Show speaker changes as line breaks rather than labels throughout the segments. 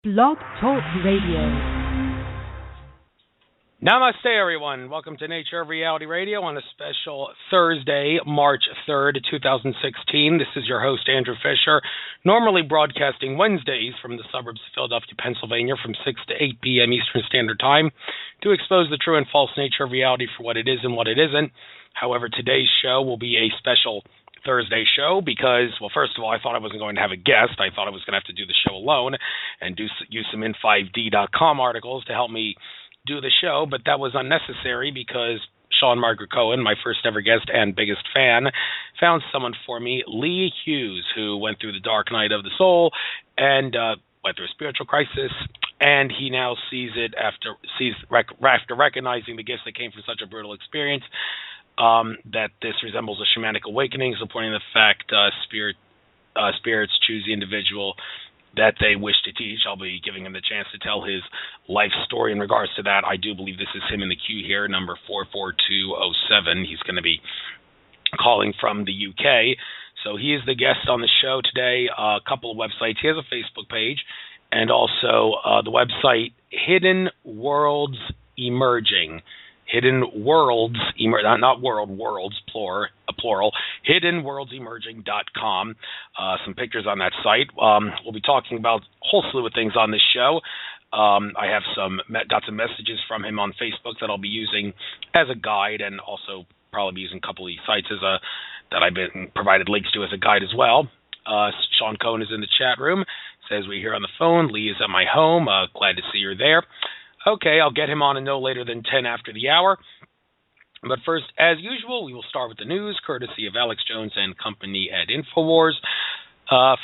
Blog Talk Radio.
Namaste, everyone. Welcome to Nature of Reality Radio on a special Thursday, March 3rd, 2016. This is your host, Andrew Fisher, normally broadcasting Wednesdays from the suburbs of Philadelphia, Pennsylvania from 6 to 8 p.m. Eastern Standard Time to expose the true and false nature of reality for what it is and what it isn't. However, today's show will be a special Thursday show because, well, first of all, I thought I wasn't going to have a guest. I thought I was going to have to do the show alone and use some in5d.com articles to help me do the show, but that was unnecessary because Sean Margaret Cohen, my first ever guest and biggest fan, found someone for me, Leigh Hughes, who went through the dark night of the soul and went through a spiritual crisis, and he now sees it after recognizing the gifts that came from such a brutal experience. That this resembles a shamanic awakening, supporting the fact spirits choose the individual that they wish to teach. I'll be giving him the chance to tell his life story in regards to that. I do believe this is him in the queue here, number 44207. He's going to be calling from the UK. So he is the guest on the show today. A couple of websites. He has a Facebook page and also the website Hidden Worlds Emerging. Hidden Worlds, not world, worlds, plural, hiddenworldsemerging.com. Some pictures on that site. We'll be talking about a whole slew of things on this show. I have got some messages from him on Facebook that I'll be using as a guide, and also probably be using a couple of these sites that I've been provided links to as a guide as well. Sean Cohen is in the chat room. Says we're here on the phone. Leigh is at my home. Glad to see you're there. Okay, I'll get him on in no later than 10 after the hour. But first, as usual, we will start with the news, courtesy of Alex Jones and company at InfoWars.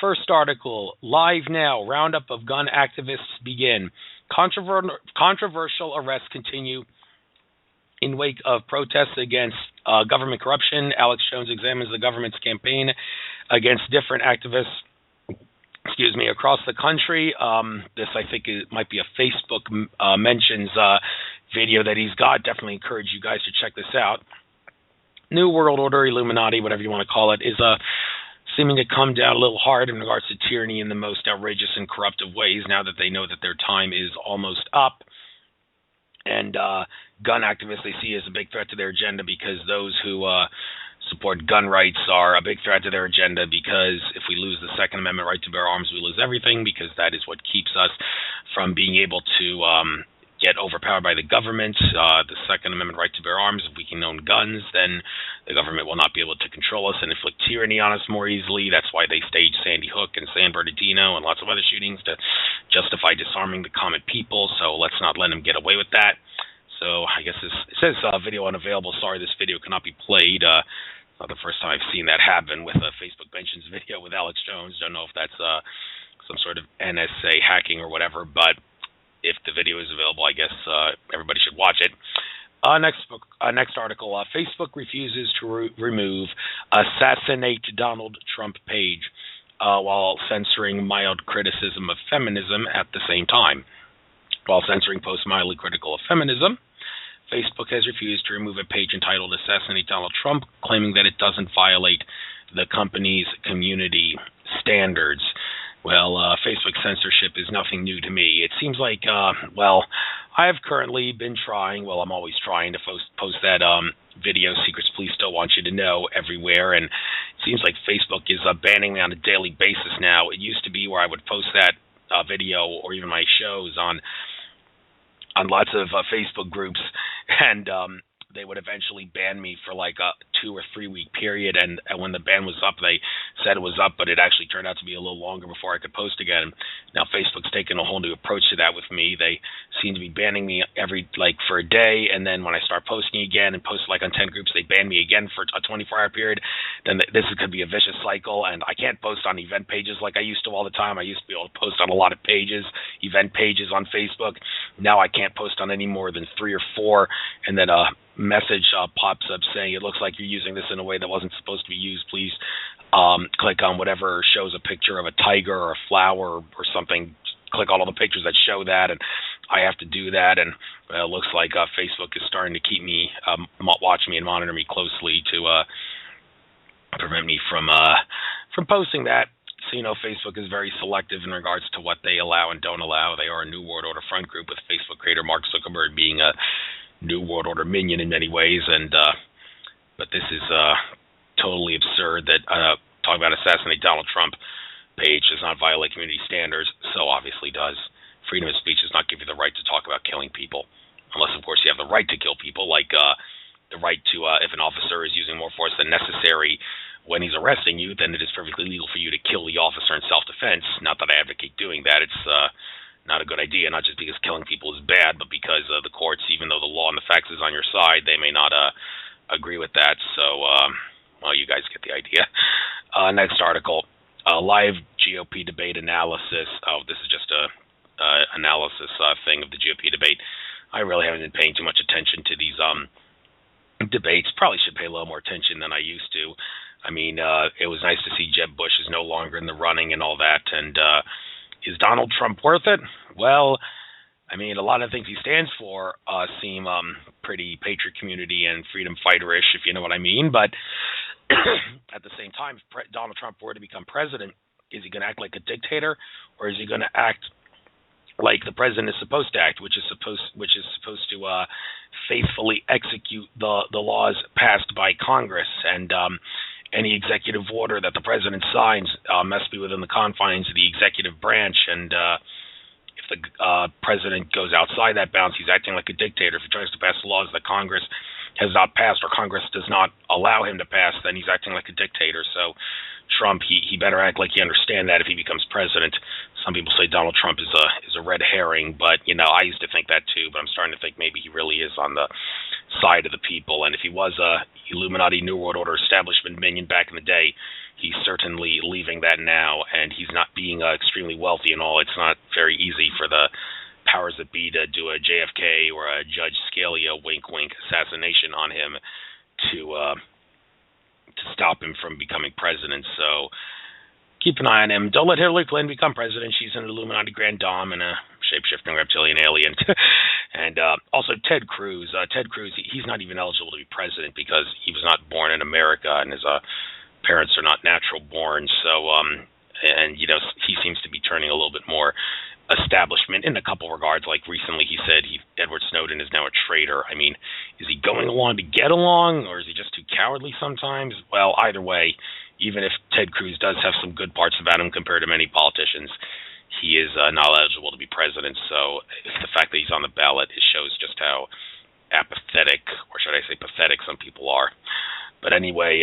First article, live now, roundup of gun activists begin. Controversial arrests continue in wake of protests against government corruption. Alex Jones examines the government's campaign against different activists across the country. This, I think, might be a Facebook mentions video that he's got. Definitely encourage you guys to check this out. New World Order, Illuminati, whatever you want to call it, is seeming to come down a little hard in regards to tyranny in the most outrageous and corruptive ways now that they know that their time is almost up. And gun activists they see as a big threat to their agenda because those who support gun rights are a big threat to their agenda because if we lose the Second Amendment right to bear arms, we lose everything because that is what keeps us from being able to get overpowered by the government. The Second Amendment right to bear arms, if we can own guns, then the government will not be able to control us and inflict tyranny on us more easily. That's why they staged Sandy Hook and San Bernardino and lots of other shootings to justify disarming the common people. So let's not let them get away with that. So I guess it says video unavailable. Sorry, this video cannot be played. Not the first time I've seen that happen with a Facebook mentions video with Alex Jones. Don't know if that's some sort of NSA hacking or whatever, but if the video is available, I guess everybody should watch it. Next article, Facebook refuses to remove Assassinate Donald Trump page while censoring mild criticism of feminism at the same time. While censoring posts mildly critical of feminism, Facebook has refused to remove a page entitled Assassinate Donald Trump, claiming that it doesn't violate the company's community standards. Well, Facebook censorship is nothing new to me. It seems like, I have currently been trying, I'm always trying to post that video, Secrets Police Don't Want You to Know, everywhere, and it seems like Facebook is banning me on a daily basis now. It used to be where I would post that video or even my shows on lots of Facebook groups, and they would eventually ban me for like a 2 or 3 week period, and when the ban was up, they said it was up, but it actually turned out to be a little longer before I could post again. Now Facebook's taken a whole new approach to that with me. They seem to be banning me for a day, and then when I start posting again and post on 10 groups, they ban me again for a 24-hour period. Then this could be a vicious cycle, and I can't post on event pages like I used to all the time. I used to be able to post on a lot of pages, event pages on Facebook. Now I can't post on any more than 3 or 4, and then message pops up saying it looks like you're using this in a way that wasn't supposed to be used. Please click on whatever shows a picture of a tiger or a flower or something. Click on all the pictures that show that, and I have to do that. And it looks like Facebook is starting to keep me, watch me and monitor me closely to prevent me from posting that. So, Facebook is very selective in regards to what they allow and don't allow. They are a New World Order front group, with Facebook creator Mark Zuckerberg being a New World Order minion in many ways. But this is totally absurd that talking about assassinate Donald Trump page does not violate community standards. So obviously does. Freedom of speech does not give you the right to talk about killing people, unless, of course, you have the right to kill people, like the right to, if an officer is using more force than necessary when he's arresting you, then it is perfectly legal for you to kill the officer in self-defense. Not that I advocate doing that. It's not a good idea, not just because killing people is bad, but because the courts, even though the law and the facts is on your side, they may not agree with that. So, well, you guys get the idea. Next article, live GOP debate analysis. Oh, this is just a analysis thing of the GOP debate. I really haven't been paying too much attention to these debates. Probably should pay a little more attention than I used to. I mean, it was nice to see Jeb Bush is no longer in the running and all that. And is Donald Trump worth it? Well, I mean, a lot of things he stands for seem pretty patriot community and freedom fighter-ish, if you know what I mean. But at the same time, if Donald Trump were to become president, is he going to act like a dictator, or is he going to act like the president is supposed to act, which is supposed to faithfully execute the laws passed by Congress, and any executive order that the president signs must be within the confines of the executive branch. And if the president goes outside that bounds, he's acting like a dictator. If he tries to pass laws that Congress has not passed, or Congress does not allow him to pass, then he's acting like a dictator. So Trump, he better act like he understands that if he becomes president. Some people say Donald Trump is a red herring, but I used to think that too. But I'm starting to think maybe he really is on the side of the people. And if he was a Illuminati New World Order establishment minion back in the day, he's certainly leaving that now. And he's not being extremely wealthy and all. It's not very easy for the powers that be to do a JFK or a Judge Scalia wink assassination on him to stop him from becoming president. So keep an eye on him. Don't let Hillary Clinton become president. She's an Illuminati grand dame and a shape-shifting reptilian alien. And also Ted Cruz. Ted Cruz, he's not even eligible to be president because he was not born in America, and his parents are not natural born. So, he seems to be turning a little bit more establishment in a couple regards. Like recently he said Edward Snowden is now a traitor. I mean, is he going along to get along, or is he just too cowardly sometimes? Well, either way, even if Ted Cruz does have some good parts about him compared to many politicians, he is not eligible to be president. So the fact that he's on the ballot, it shows just how apathetic, or should I say pathetic, some people are. But anyway,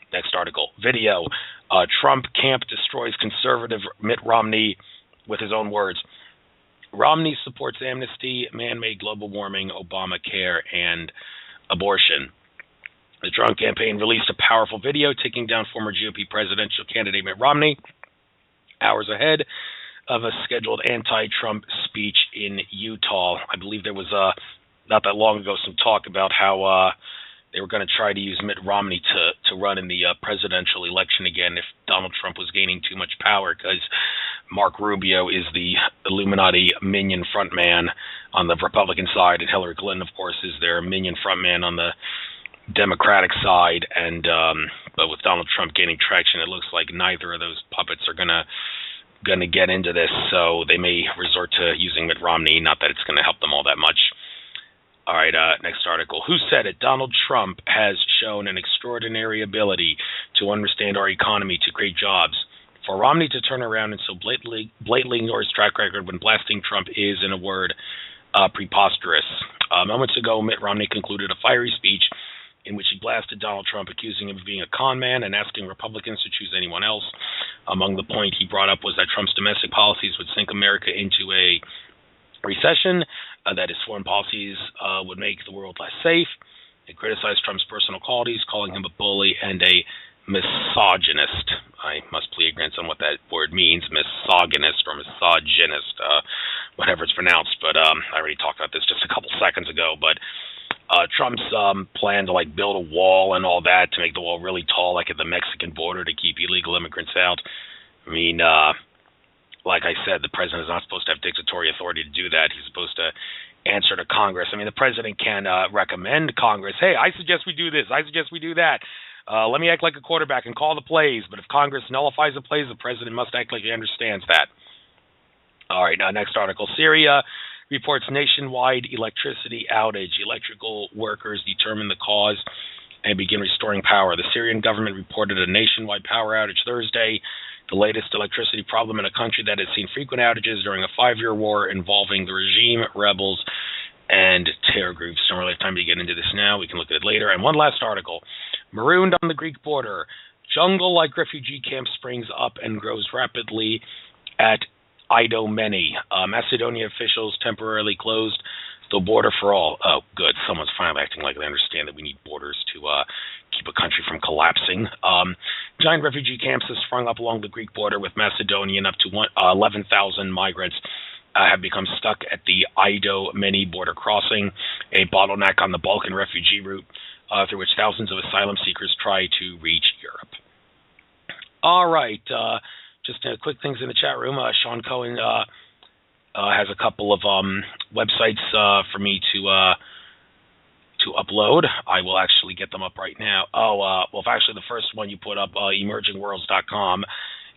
next article. Video. Trump camp destroys conservative Mitt Romney with his own words. Romney supports amnesty, man-made global warming, Obamacare, and abortion. The Trump campaign released a powerful video taking down former GOP presidential candidate Mitt Romney hours ahead of a scheduled anti-Trump speech in Utah. I believe there was, not that long ago, some talk about how they were going to try to use Mitt Romney to run in the presidential election again if Donald Trump was gaining too much power, because Mark Rubio is the Illuminati minion frontman on the Republican side, and Hillary Clinton, of course, is their minion frontman on the Democratic side. And but with Donald Trump gaining traction, it looks like neither of those puppets are gonna get into this, so they may resort to using Mitt Romney. Not that it's going to help them all that much. All right, next article. Who said it? Donald Trump has shown an extraordinary ability to understand our economy, to create jobs. For Romney to turn around and so blatantly ignore his track record when blasting Trump is, in a word, preposterous. Moments ago, Mitt Romney concluded a fiery speech in which he blasted Donald Trump, accusing him of being a con man and asking Republicans to choose anyone else. Among the point he brought up was that Trump's domestic policies would sink America into a recession, that his foreign policies would make the world less safe. He criticized Trump's personal qualities, calling him a bully and a misogynist. I must plead ignorance on what that word means, misogynist or misogynist, whatever it's pronounced. But I already talked about this just a couple seconds ago. But Trump's plan to build a wall and all that, to make the wall really tall, like at the Mexican border, to keep illegal immigrants out. I mean, like I said, the president is not supposed to have dictatorial authority to do that. He's supposed to answer to Congress. I mean, the president can recommend Congress, hey, I suggest we do this, I suggest we do that. Let me act like a quarterback and call the plays, but if Congress nullifies the plays, the president must act like he understands that. All right, now next article. Syria reports nationwide electricity outage. Electrical workers determine the cause and begin restoring power. The Syrian government reported a nationwide power outage Thursday, the latest electricity problem in a country that has seen frequent outages during a 5-year war involving the regime, rebels, and terror groups. Don't really have time to get into this now. We can look at it later. And one last article. Marooned on the Greek border. Jungle-like refugee camp springs up and grows rapidly at Idomeni. Macedonia officials temporarily closed the border for all. Oh, good. Someone's finally acting like they understand that we need borders to keep a country from collapsing. Giant refugee camps have sprung up along the Greek border with Macedonia, and up to 11,000 migrants have become stuck at the Idomeni border crossing, a bottleneck on the Balkan refugee route through which thousands of asylum seekers try to reach Europe. All right. Just quick things in the chat room. Sean Cohen has a couple of websites for me to upload. I will actually get them up right now. Well, if actually the first one you put up, emergingworlds.com,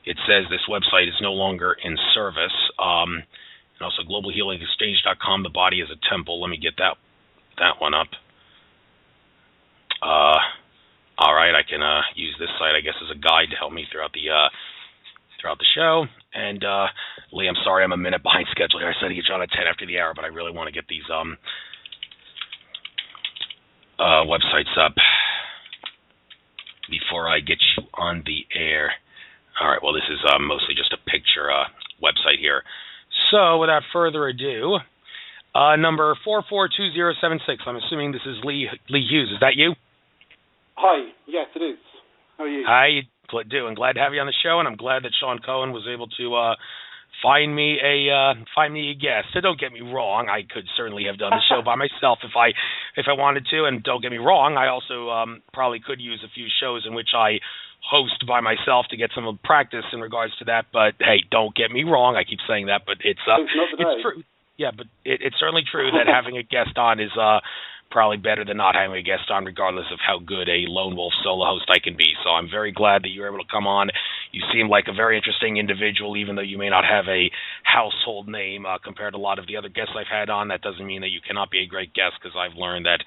it says this website is no longer in service. And also globalhealingexchange.com, the body is a temple. Let me get that one up. All right, I can use this site, I guess, as a guide to help me throughout the show. And Leigh, I'm sorry I'm a minute behind schedule here. I said to get you on at 10 after the hour, but I really want to get these websites up before I get you on the air. All right, well, this is mostly just a picture website here. So without further ado, number 442076. I'm assuming this is Leigh Hughes. Is that you?
Hi. Yes, it is. How are you?
How you doing? Glad to have you on the show, and I'm glad that Sean Cohen was able to find me a guest. So don't get me wrong, I could certainly have done the show by myself if I wanted to, and don't get me wrong, I also probably could use a few shows in which I host by myself to get some practice in regards to that. But hey, don't get me wrong, I keep saying that, but it's true. Yeah, but it's certainly true that having a guest on is probably better than not having a guest on, regardless of how good a lone wolf solo host I can be. So I'm very glad that you were able to come on. You seem like a very interesting individual, even though you may not have a household name compared to a lot of the other guests I've had on. That doesn't mean that you cannot be a great guest, because I've learned that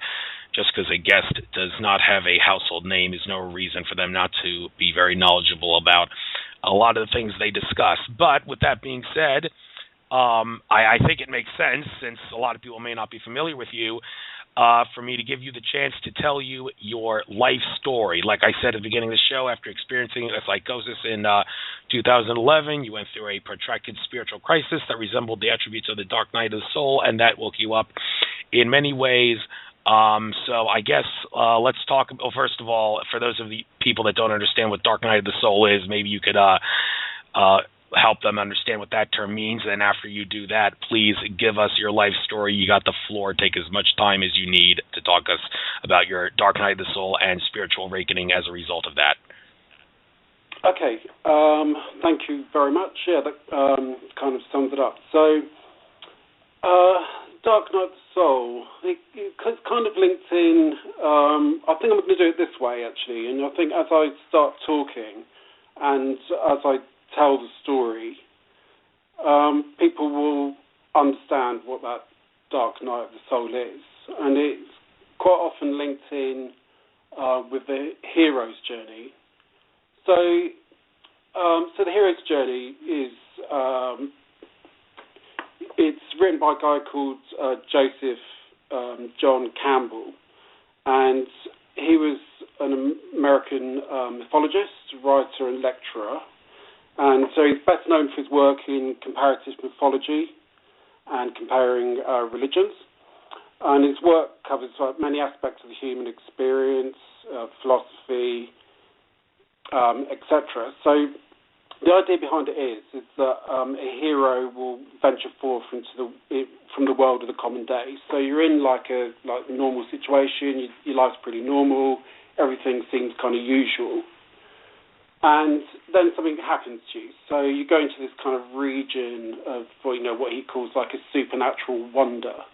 just because a guest does not have a household name is no reason for them not to be very knowledgeable about a lot of the things they discuss. But with that being said, I think it makes sense, since a lot of people may not be familiar with you, for me to give you the chance to tell you your life story. Like I said at the beginning of the show, after experiencing a psychosis in 2011, you went through a protracted spiritual crisis that resembled the attributes of the dark night of the soul, and that woke you up in many ways. So I guess let's talk. Well, first of all, for those of the people that don't understand what dark night of the soul is, maybe you could help them understand what that term means. And after you do that, please give us your life story. You got the floor. Take as much time as you need to talk us about your dark night of the soul and spiritual awakening as a result of that.
Okay. Thank you very much. Yeah, that kind of sums it up. So, dark night of the soul, it's kind of linked in. I think I'm going to do it this way, actually. And I think as I start talking and as I tell the story, people will understand what that dark night of the soul is, and it's quite often linked in with the hero's journey. So the hero's journey is it's written by a guy called Joseph John Campbell, and he was an American mythologist, writer, and lecturer. And so he's best known for his work in comparative mythology and comparing religions. And his work covers many aspects of the human experience, philosophy, etc. So the idea behind it is that a hero will venture forth from the world of the common day. So you're in like a normal situation, your life's pretty normal, everything seems kind of usual. And then something happens to you. So you go into this kind of region of what he calls like a supernatural wonder.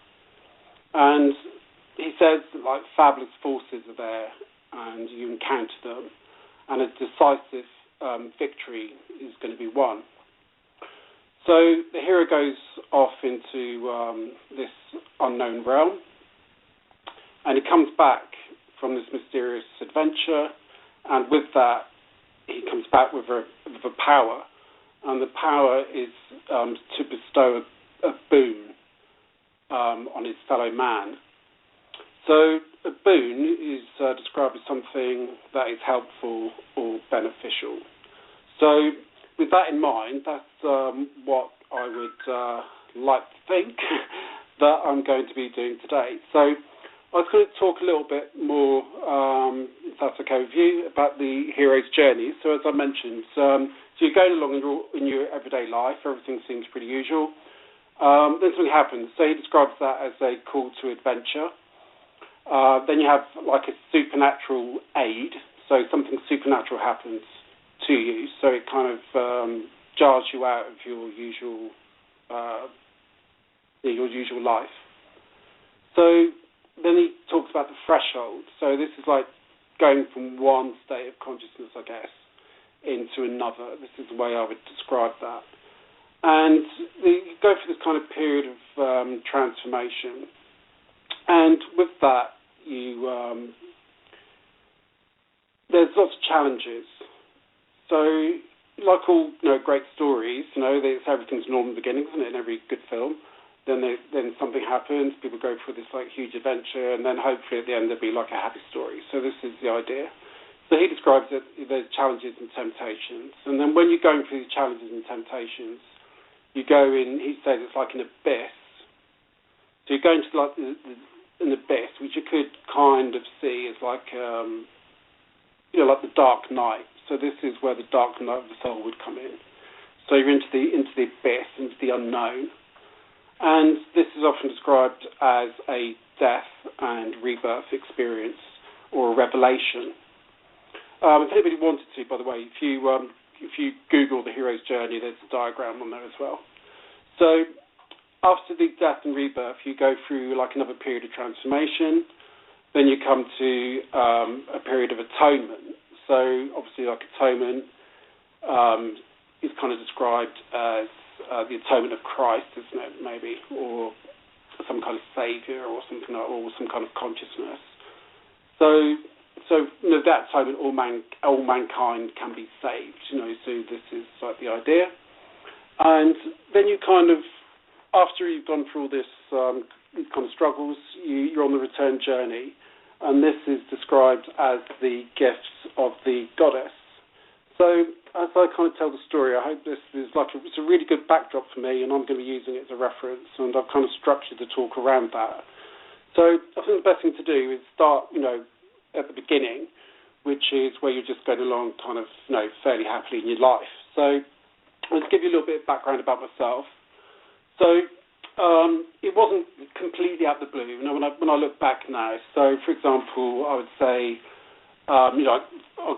And he says that like fabulous forces are there, and you encounter them, and a decisive victory is going to be won. So the hero goes off into this unknown realm, and he comes back from this mysterious adventure, and with that, he comes back with a power, and the power is to bestow a boon on his fellow man. So a boon is described as something that is helpful or beneficial. So with that in mind, that's what I would like to think that I'm going to be doing today. So I was going to talk a little bit more, if that's okay with you, about the hero's journey. So as I mentioned, so you're going along in your everyday life, everything seems pretty usual. Then something happens. So he describes that as a call to adventure. Then you have like a supernatural aid. So something supernatural happens to you. So it kind of jars you out of your usual life. So then he talks about the threshold. So this is like going from one state of consciousness, I guess, into another. This is the way I would describe that. And you go through this kind of period of transformation. And with that, there's lots of challenges. So, like all great stories, everything's normal in the beginning, isn't it? In every good film, then something happens. People go through this like huge adventure, and then hopefully at the end there'll be like a happy story. So this is the idea. So he describes it. There's challenges and temptations, and then when you're going through the challenges and temptations, you go in. He says it's like an abyss. So you're going to like an abyss, which you could kind of see as like like the dark night. So this is where the dark night of the soul would come in. So you're into the abyss, into the unknown, and this is often described as a death and rebirth experience or a revelation. If anybody wanted to, by the way, if you Google the hero's journey, there's a diagram on there as well. So after the death and rebirth, you go through like another period of transformation. Then you come to a period of atonement. So obviously, like atonement is kind of described as the atonement of Christ, isn't it? Maybe, or some kind of savior, or something, or some kind of consciousness. So that atonement, all mankind can be saved. So this is like the idea. And then you kind of, after you've gone through all these kind of struggles, you're on the return journey, and this is described as the gifts of the goddess. So as I kind of tell the story, I hope this is it's a really good backdrop for me, and I'm going to be using it as a reference, and I've kind of structured the talk around that. So I think the best thing to do is start, at the beginning, which is where you're just going along kind of, fairly happily in your life. So I'll just give you a little bit of background about myself. So it wasn't completely out of the blue. When I look back now, so for example, I would say, I'll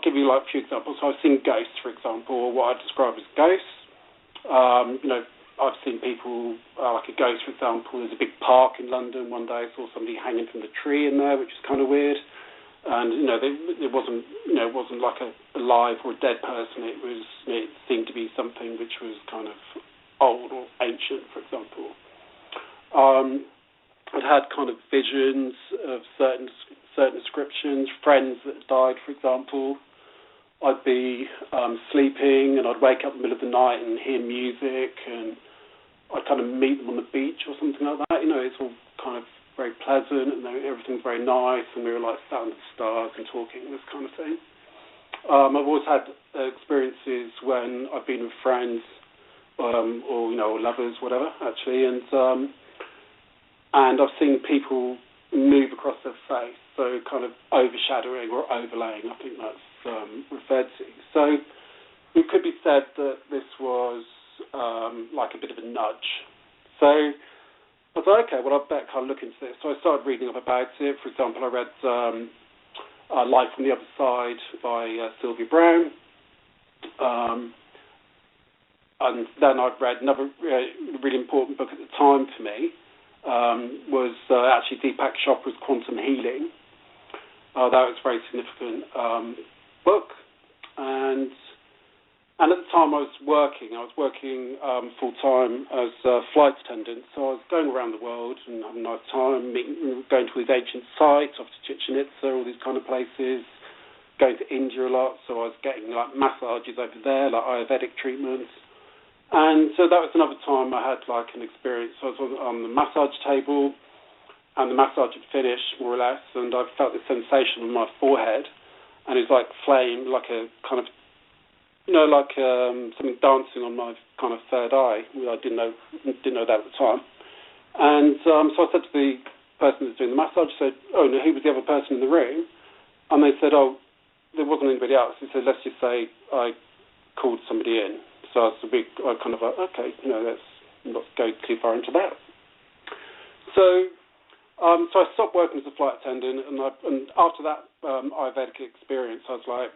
give you like a few examples. So I've seen ghosts, for example, or what I describe as ghosts. I've seen people, like a ghost, for example. There's a big park in London. One day I saw somebody hanging from the tree in there, which is kind of weird. And it wasn't like a live or a dead person. It seemed to be something which was kind of old or ancient, for example. I'd had kind of visions of certain descriptions, friends that died, for example. I'd be sleeping, and I'd wake up in the middle of the night and hear music, and I'd kind of meet them on the beach or something like that. It's all kind of very pleasant, and everything's very nice, and we were like sat under the stars and talking, this kind of thing. I've always had experiences when I've been with friends, or lovers, whatever, actually, and I've seen people move across their face, so kind of overshadowing or overlaying, I think that's referred to. So it could be said that this was like a bit of a nudge. So I thought, okay, well, I better kind of look into this. So I started reading up about it. For example, I read Life on the Other Side by Sylvia Brown. And then I've read another really important book at the time for me, was actually Deepak Chopra's Quantum Healing. that was a very significant book. And at the time I was working full-time as a flight attendant, so I was going around the world and having a nice time, going to these ancient sites, off to Chichen Itza, all these kind of places, going to India a lot, so I was getting like massages over there, like Ayurvedic treatments. And so that was another time I had like an experience. So I was on the massage table, and the massage had finished, more or less, and I felt this sensation on my forehead, and it was like flame, like a kind of, like something dancing on my kind of third eye. I didn't know that at the time. And so I said to the person who was doing the massage, I said, oh, no, who was the other person in the room? And they said, oh, there wasn't anybody else. He said, let's just say I called somebody in. So I kind of like, okay, let's not go too far into that. So I stopped working as a flight attendant, and after that Ayurvedic experience, I was like,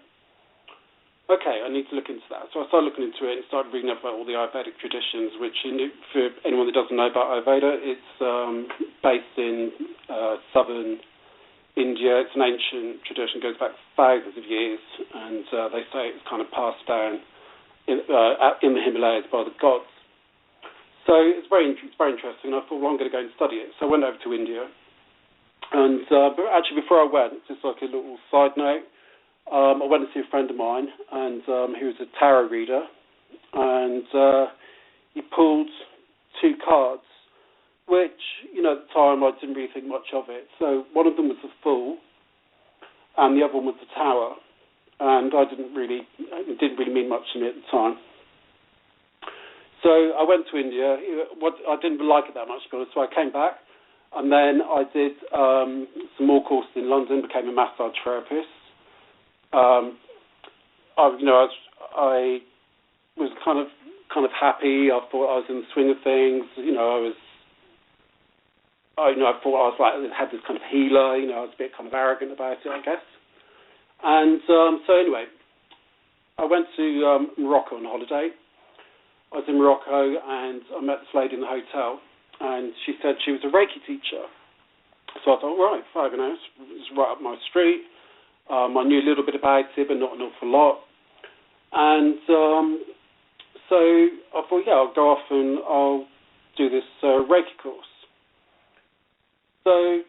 okay, I need to look into that. So I started looking into it and started reading up about all the Ayurvedic traditions, which, for anyone that doesn't know about Ayurveda, it's based in southern India. It's an ancient tradition, goes back thousands of years, and they say it's kind of passed down in the Himalayas by the gods. So it's very interesting, and I thought, well, I'm going to go and study it. So I went over to India, and but actually before I went, just like a little side note, I went to see a friend of mine, and he was a tarot reader, and he pulled two cards, which, at the time I didn't really think much of it. So one of them was the Fool, and the other one was the Tower, and it didn't really mean much to me at the time. So I went to India. I didn't like it that much, to be honest, so I came back, and then I did some more courses in London, became a massage therapist. I was kind of happy. I thought I was in the swing of things. I thought I was like, I had this kind of healer. I was a bit kind of arrogant about it, I guess. And so anyway, I went to Morocco on holiday. I was in Morocco, and I met this lady in the hotel, and she said she was a Reiki teacher. So I thought, right, it's right up my street. I knew a little bit about it, but not an awful lot. And so I thought, yeah, I'll go off and I'll do this Reiki course. So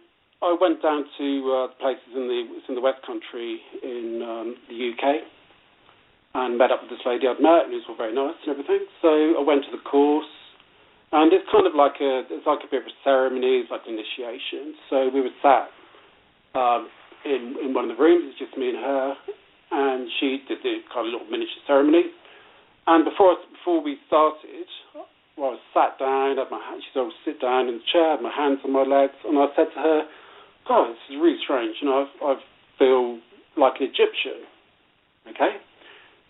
I went down to places in the West Country in the UK, and met up with this lady I'd met, and it was all very nice and everything. So I went to the course, and it's kind of like it's like a bit of a ceremony, it's like an initiation. So we were sat in one of the rooms, it's just me and her, and she did the kind of little miniature ceremony. And before we started, I was sat down, she said, I'll sit down in the chair, had my hands on my legs, and I said to her, oh, this is really strange, I feel like an Egyptian, okay?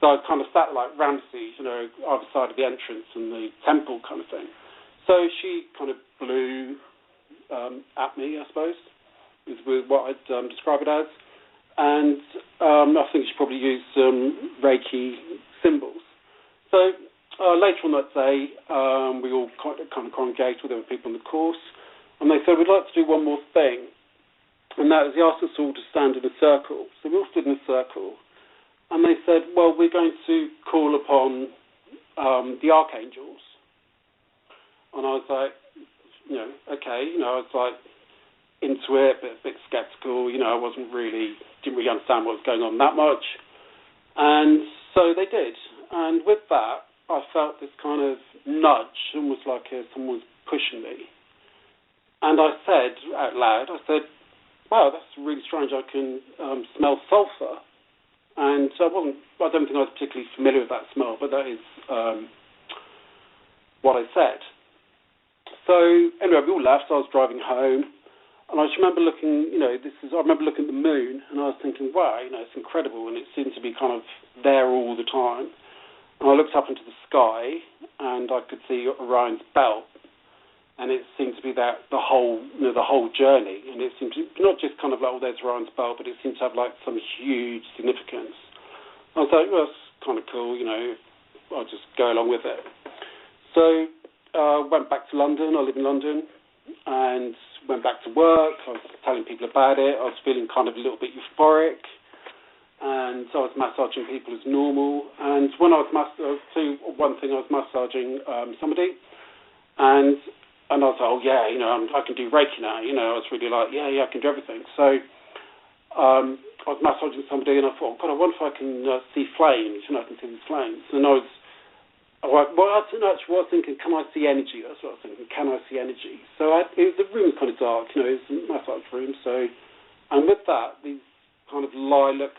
So I kind of sat like Ramses, either side of the entrance and the temple kind of thing. So she kind of blew at me, I suppose, is what I'd describe it as. And I think she probably used some Reiki symbols. So later on that day, we all kind of congregated with other people in the course, and they said, we'd like to do one more thing. And that was, they asked us all to stand in a circle. So we all stood in a circle. And they said, well, we're going to call upon the archangels. And I was like, okay, I was like into it, but a bit skeptical. I didn't really understand what was going on that much. And so they did. And with that, I felt this kind of nudge, almost like someone was pushing me. And I said out loud, wow, that's really strange. I can smell sulfur. And I don't think I was particularly familiar with that smell, but that is what I said. So anyway, we all left. I was driving home, and I just remember looking. I remember looking at the moon, and I was thinking, wow, it's incredible, and it seemed to be kind of there all the time. And I looked up into the sky, and I could see Orion's belt, and it seemed to be that the whole journey, and it seemed to not just kind of like, oh, there's Orion's belt, but it seemed to have like some huge significance. I was like, well, that's kind of cool, I'll just go along with it. So went back to London. I live in London, and went back to work. I was telling people about it. I was feeling kind of a little bit euphoric, and so I was massaging people as normal. And when I was I was massaging somebody, and I was like, oh yeah, I can do Reiki now. I was really like, yeah, I can do everything. So I was massaging somebody, and I thought, God, I wonder if I can see flames. I can see these flames. And I was thinking, can I see energy? That's what I was thinking. Can I see energy? So the room was kind of dark. It was a massage room. So, and with that, these kind of lilac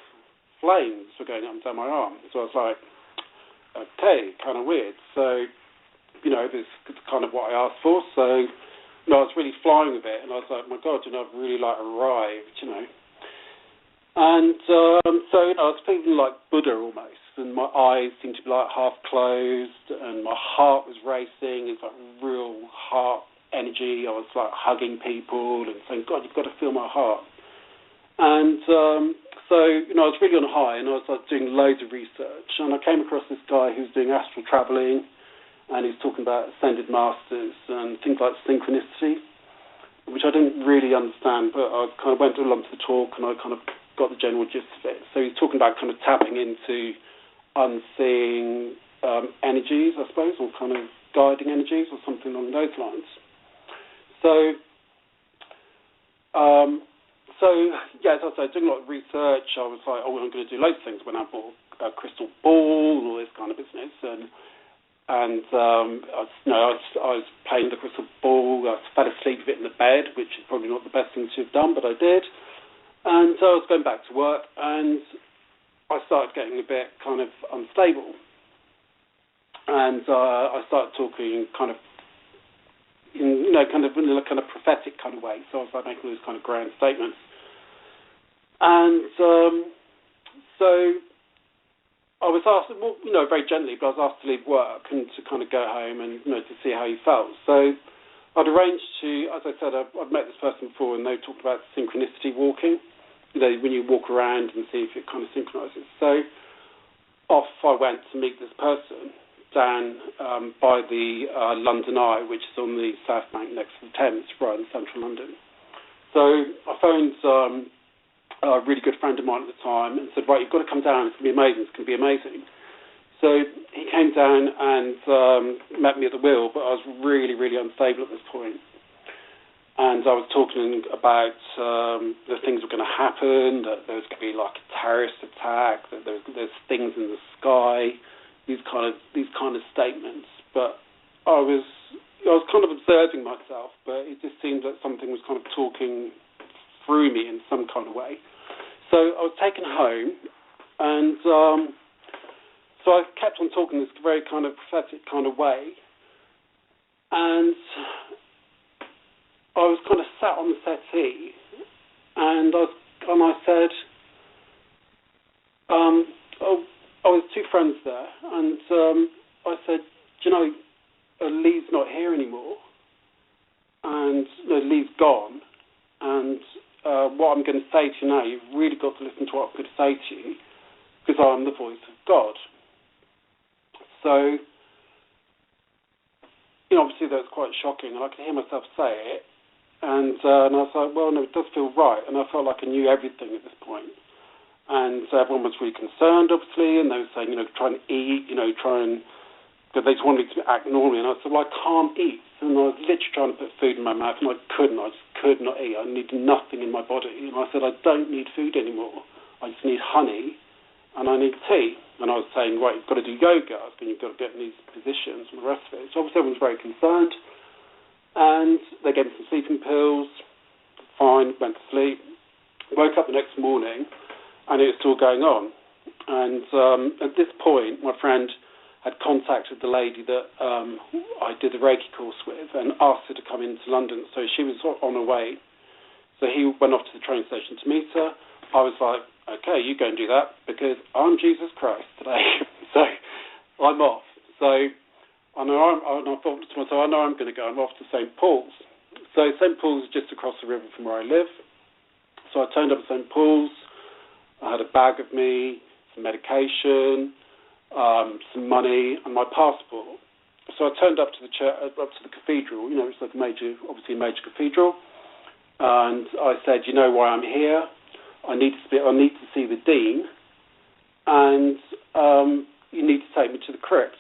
flames were going up and down my arm. So I was like, okay, kind of weird. So, this is kind of what I asked for. So, I was really flying with it, and I was like, my God, I've really arrived, And so, I was feeling like Buddha almost, and my eyes seemed to be half closed, and my heart was racing. It was real heart energy. I was hugging people and saying, God, you've got to feel my heart. And so, I was really on a high, and I was doing loads of research, and I came across this guy who's doing astral traveling, and he's talking about ascended masters and things like synchronicity, which I didn't really understand, but I kind of went along to the talk, and I kind of got the general gist of it. So he's talking about kind of tapping into unseen energies, I suppose, or kind of guiding energies or something along those lines. So, as I said, doing a lot of research, I was like, I'm going to do loads of things. When I bought a crystal ball and all this kind of business, and I was playing the crystal ball. I fell asleep with it in the bed, which is probably not the best thing to have done, but I did. And so I was going back to work, and I started getting a bit kind of unstable. And I started talking kind of in a kind of prophetic kind of way. So I was making all these kind of grand statements. And so I was asked, very gently, but I was asked to leave work and to kind of go home and, to see how he felt. So I'd arranged to, as I said, I'd met this person before, and they talked about synchronicity walking, when you walk around and see if it kind of synchronizes. So off I went to meet this person down by the London Eye, which is on the South Bank next to the Thames, right in central London. So I phoned a really good friend of mine at the time and said, right, you've got to come down, it's going to be amazing, it's going to be amazing. So he came down and met me at the wheel, but I was really, really unstable at this point. And I was talking about the things were going to happen, that there was going to be a terrorist attack, that there's things in the sky, these kind of statements. But I was kind of observing myself, but it just seemed that something was kind of talking through me in some kind of way. So I was taken home, and so I kept on talking this very kind of prophetic kind of way, and I was kind of sat on the settee, and I said, I was two friends there, and I said, Leigh's not here anymore, and Leigh's gone, and what I'm going to say to you now, you've really got to listen to what I'm going to say to you, because I'm the voice of God. So, obviously that was quite shocking, and I could hear myself say it, and I was like, well, no, it does feel right, and I felt like I knew everything at this point. And everyone was really concerned, obviously, and they were saying, try and eat, but they just wanted me to act normally, and I said, well, I can't eat, and I was literally trying to put food in my mouth, and I just could not eat. I needed nothing in my body, and I said, I don't need food anymore. I just need honey, and I need tea. And I was saying, right, you've got to do yoga, and you've got to get in these positions and the rest of it. So obviously everyone was very concerned, and they gave me some sleeping pills, fine, went to sleep, woke up the next morning, and it was still going on. And at this point, my friend had contacted the lady that I did the Reiki course with and asked her to come into London. So she was on her way. So he went off to the train station to meet her. I was like, okay, you go and do that, because I'm Jesus Christ today. So I'm off. So I thought to myself, I know I'm going to go. I'm off to St. Paul's. So St. Paul's is just across the river from where I live. So I turned up at St. Paul's. I had a bag of me, some medication, some money, and my passport. So I turned up to the church, up to the cathedral. It's like obviously a major cathedral. And I said, you know why I'm here? I need to see the dean, and you need to take me to the crypt.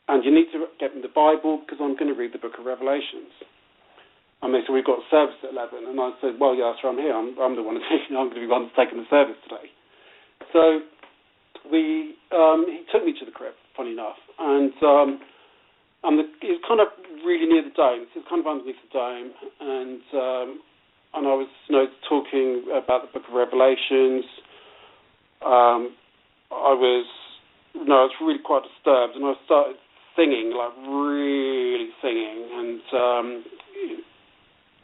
And you need to get me the Bible because I'm going to read the book of Revelations. And they said, we've got a service at 11. And I said, well, yeah, that's why I'm here. I'm the one I'm going to be the one that's taking the service today. So he took me to the crypt, funny enough. And it was kind of really near the dome. It was kind of underneath the dome. And I was talking about the book of Revelations. I was really quite disturbed. And I started singing, like really singing,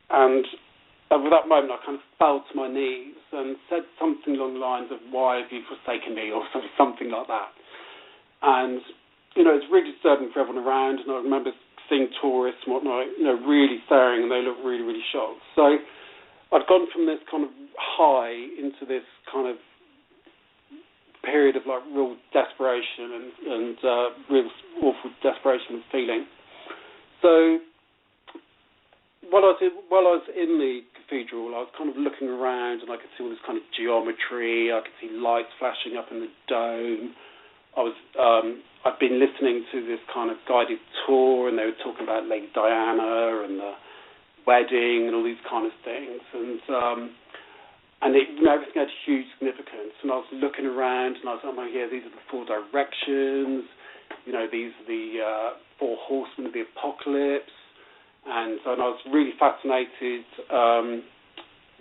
and at that moment I kind of fell to my knees and said something along the lines of, why have you forsaken me, or something like that. And, it's really disturbing for everyone around, and I remember seeing tourists and whatnot, really staring, and they looked really, really shocked. So I'd gone from this kind of high into this kind of period of like real desperation and real awful desperation and feeling. So while I was in the cathedral, I was kind of looking around, and I could see all this kind of geometry. I could see lights flashing up in the dome. I'd been listening to this kind of guided tour, and they were talking about Lady Diana and the wedding and all these kind of things, and everything had huge significance. And I was looking around, and I was like, oh, yeah, these are the 4 directions. These are the 4 horsemen of the apocalypse. And I was really fascinated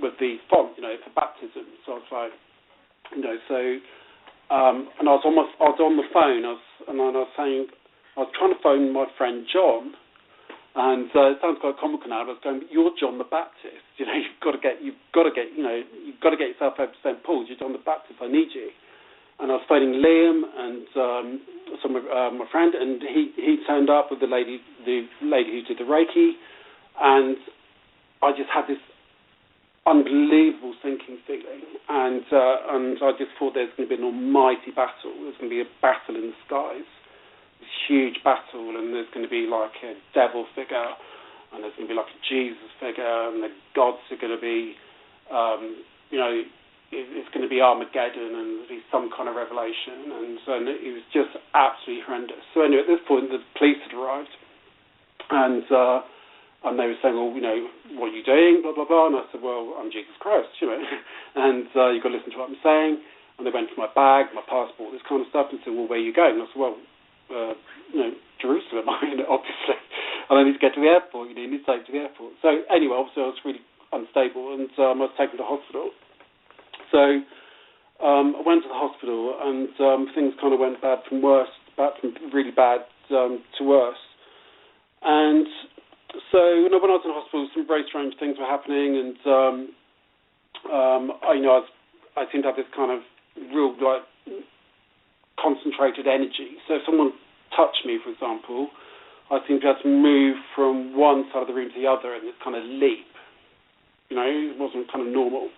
with the font, for baptism. So I was like, and I was on the phone, I was trying to phone my friend John. And it sounds quite comical now, but I was going, you're John the Baptist. You've got to get yourself over to St. Paul's. You're John the Baptist. I need you. And I was phoning Liam and my friend, and he turned up with the lady who did the Reiki, and I just had this unbelievable sinking feeling, and I just thought there's going to be an almighty battle. There's going to be a battle in the skies. This huge battle, and there's going to be like a devil figure, and there's going to be like a Jesus figure, and the gods are going to be, it's going to be Armageddon, and there'll be some kind of revelation, and it was just absolutely horrendous. So anyway, at this point, the police had arrived, and they were saying, well, what are you doing, blah, blah, blah, and I said, well, I'm Jesus Christ, and you've got to listen to what I'm saying. And they went for my bag, my passport, this kind of stuff, and said, well, where are you going? And I said, well, Jerusalem, obviously. And I need to get to the airport, you need to take to the airport. So anyway, obviously I was really unstable, and I was taken to hospital. So I went to the hospital, and things kind of went from really bad to worse. And so when I was in hospital, some very strange things were happening, and I seemed to have this kind of real concentrated energy. So if someone touched me, for example, I seemed to have to move from one side of the room to the other in this kind of leap. It wasn't kind of normal.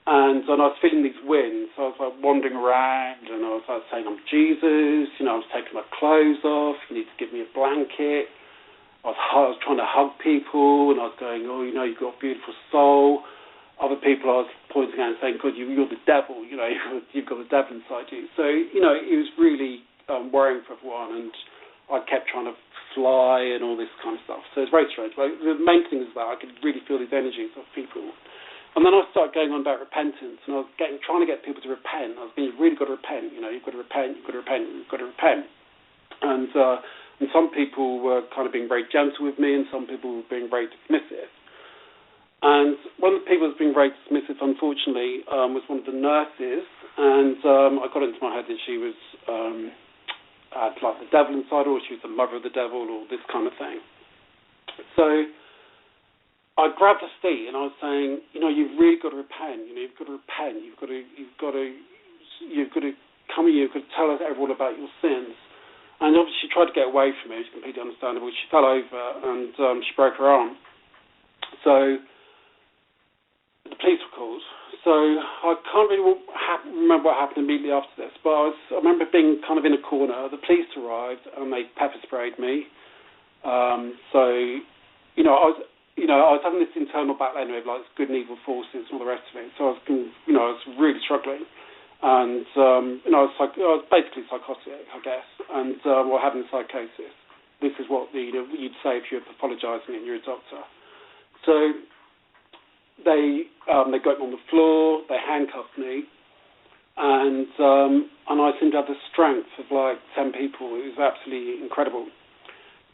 And I was feeling these winds, so I was wandering around, and I was saying, I'm Jesus, I was taking my clothes off, you need to give me a blanket. I was trying to hug people, and I was going, oh, you've got a beautiful soul. Other people I was pointing at and saying, God, you're the devil, you've got the devil inside you. So, it was really worrying for everyone, and I kept trying to fly and all this kind of stuff. So it's very strange. The main thing is that I could really feel these energies of people. And then I started going on about repentance, and I was trying to get people to repent. I was being, you've really got to repent, you've got to repent, you've got to repent, you've got to repent. And some people were kind of being very gentle with me, and some people were being very dismissive. And one of the people who was being very dismissive, unfortunately, was one of the nurses, and I got into my head that she was had like the devil inside her, or she was the mother of the devil, or this kind of thing. So I grabbed her feet and I was saying, you've really got to repent. You've got to repent. You've got to come here. You've got to tell everyone about your sins. And obviously she tried to get away from me. It's completely understandable. She fell over and she broke her arm. So the police were called. So I can't really remember what happened immediately after this, but I remember being kind of in a corner. The police arrived and they pepper sprayed me. I was, I was having this internal battle anyway, like good and evil forces and all the rest of it. So I was really struggling. And, I was basically psychotic, I guess, and or having psychosis. This is what you'd say if you're pathologizing and you're a doctor. So they got me on the floor, they handcuffed me, and I seemed to have the strength of like 10 people. It was absolutely incredible.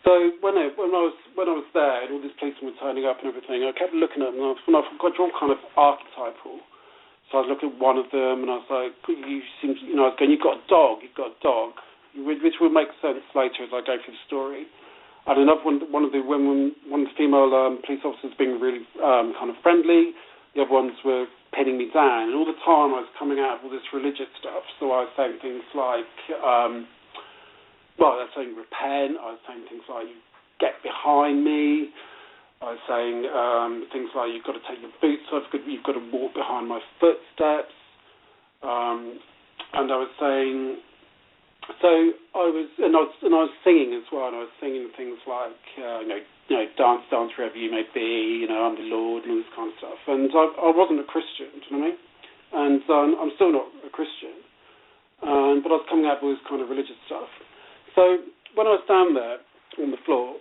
So when I was there and all these policemen were turning up and everything, I kept looking at them, and I got all kind of archetypal. So I was looking at one of them, and I was like, I was going, you've got a dog, which will make sense later as I go through the story. And another one of the female police officers being really kind of friendly. The other ones were pinning me down, and all the time I was coming out of all this religious stuff. So I was saying things like, I was saying repent. I was saying things like, you get behind me. I was saying things like, you've got to take your boots off, you've got to walk behind my footsteps. And I was saying, so I was singing as well, and I was singing things like, dance wherever you may be, I'm the Lord, and all this kind of stuff. And I wasn't a Christian, do you know what I mean? And I'm still not a Christian, but I was coming out with all this kind of religious stuff. So when I was down there on the floor,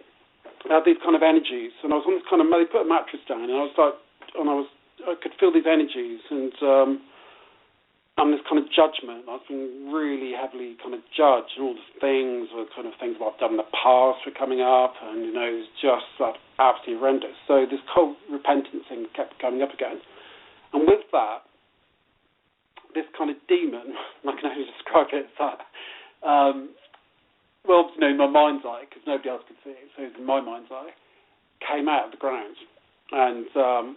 I had these kind of energies, and I was on this kind of, they put a mattress down, and I was like, I could feel these energies, and this kind of judgment. I was being really heavily kind of judged, and all the things were kind of things what I've done in the past were coming up, and, it was just like absolutely horrendous. So this whole repentance thing kept coming up again. And with that, this kind of demon, I can only describe it as that, in my mind's eye, because nobody else could see it, so it was in my mind's eye, came out of the ground and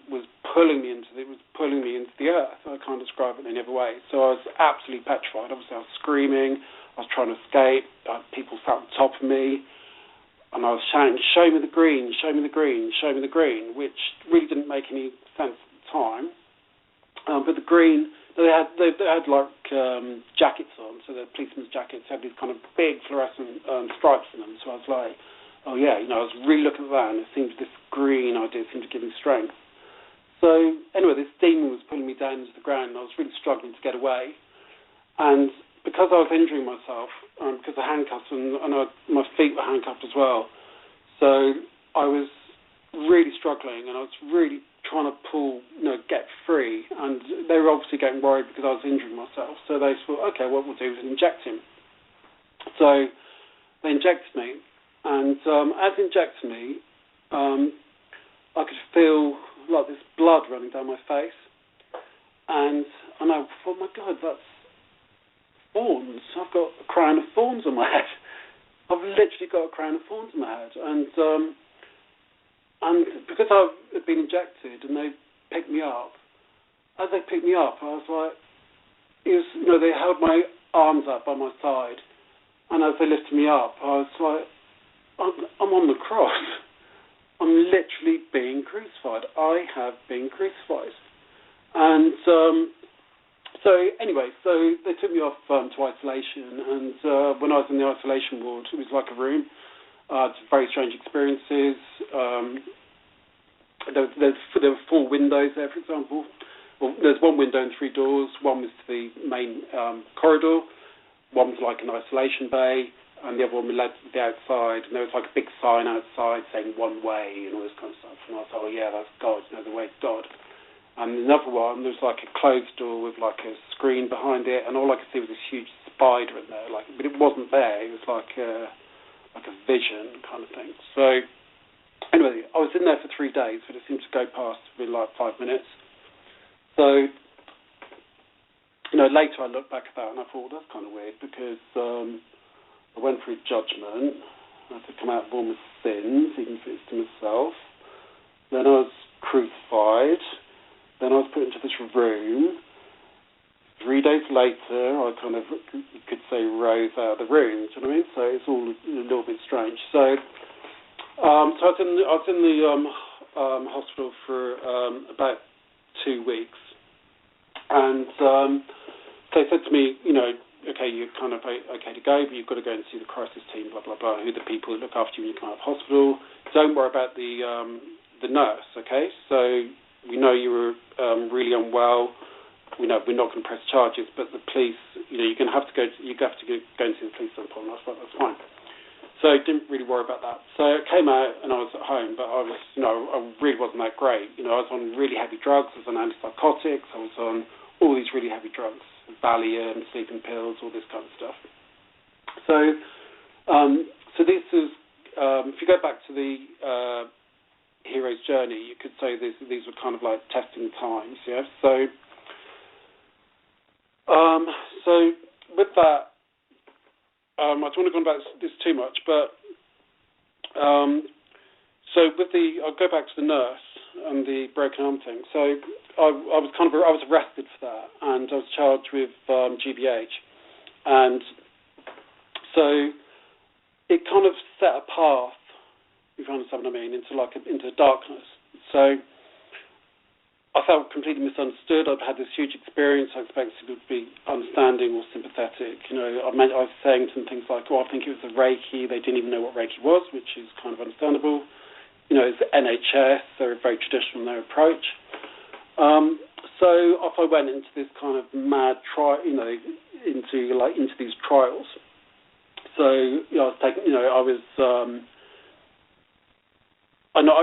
was pulling me into the earth. I can't describe it in any other way. So I was absolutely petrified. Obviously, I was screaming. I was trying to escape. People sat on top of me, and I was shouting, "Show me the green! Show me the green! Show me the green!" Which really didn't make any sense at the time. But the green. They had like jackets on, so the policemen's jackets had these kind of big fluorescent stripes in them. So I was like, oh yeah, I was really looking at that, and this green idea seemed to give me strength. So anyway, this demon was pulling me down into the ground, and I was really struggling to get away. And because I was injuring myself, because the handcuffs and my feet were handcuffed as well, so I was really struggling, and I was really trying to get free, and they were obviously getting worried because I was injuring myself, so they thought, okay, what we'll do is inject him. So they injected me, and as they injected me, I could feel like this blood running down my face, and I thought, my God, that's thorns. I've got a crown of thorns on my head. I've literally got a crown of thorns on my head, and because I had been injected and they picked me up, as they picked me up, I was like, they held my arms up by my side, and as they lifted me up, I was like, I'm on the cross. I'm literally being crucified. I have been crucified. And so they took me off to isolation, and when I was in the isolation ward, it was like a room. Very strange experiences. There were 4 windows there, for example. Well, there's one window and 3 doors. One was to the main corridor. One was like an isolation bay, and the other one led to the outside. And there was like a big sign outside saying one way and all this kind of stuff. And I thought, oh yeah, that's God. The way to God. And another one, there was like a closed door with like a screen behind it, and all I could see was this huge spider in there. But it wasn't there. It was like a vision kind of thing. So anyway, I was in there for 3 days, but it seemed to go past within like 5 minutes. So, later I looked back at that and I thought, that's kind of weird, because I went through judgment. I had to come out of all my sins, even if it's to myself. Then I was crucified. Then I was put into this room. 3 days later, I kind of, you could say, rose out of the room. Do you know what I mean? So it's all a little bit strange. So, I was in the hospital for about 2 weeks, and they said to me, okay, you're kind of okay to go, but you've got to go and see the crisis team, blah blah blah, who are the people that look after you when you come out of hospital. Don't worry about the the nurse, okay? So we know you were really unwell. We know we're not going to press charges, but the police, you're going to have to go. You have to go and see the police at some point. I thought that's fine. So I didn't really worry about that. So I came out and I was at home, but I was, I really wasn't that great. I was on really heavy drugs. I was on antipsychotics. I was on all these really heavy drugs, Valium, sleeping pills, all this kind of stuff. So, so this is, if you go back to the hero's journey, you could say these were kind of like testing times, yeah. So, so with that. I don't want to go on about this too much, but so with I'll go back to the nurse and the broken arm thing. So I was arrested for that, and I was charged with GBH, and so it kind of set a path, if you understand what I mean, into darkness. So I felt completely misunderstood. I've had this huge experience. I expected people to be understanding or sympathetic. I was saying some things like, I think it was the Reiki. They didn't even know what Reiki was, which is kind of understandable. It's the NHS. They're very traditional in their approach. So off I went into this kind of mad into these trials. So I was taking, I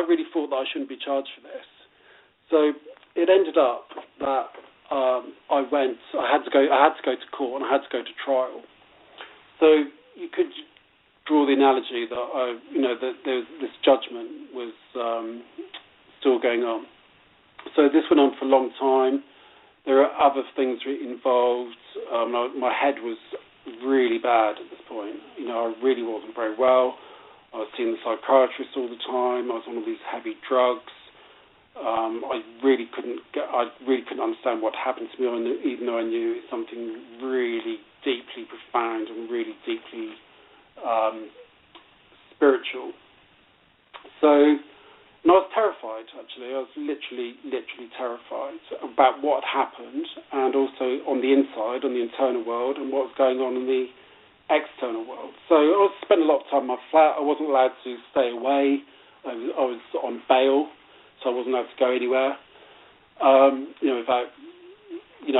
really thought that I shouldn't be charged for this. So it ended up that I had to go to court and I had to go to trial. So you could draw the analogy that that this judgment was still going on. So this went on for a long time. There are other things involved. My head was really bad at this point. I really wasn't very well. I was seeing the psychiatrist all the time. I was on all these heavy drugs. I really couldn't understand what happened to me, even though I knew it's something really deeply profound and really deeply spiritual. So, and I was terrified, actually. I was literally terrified about what had happened, and also on the inside, on the internal world, and what was going on in the external world. So I spent a lot of time in my flat. I wasn't allowed to stay away. I was on bail. So I wasn't allowed to go anywhere. I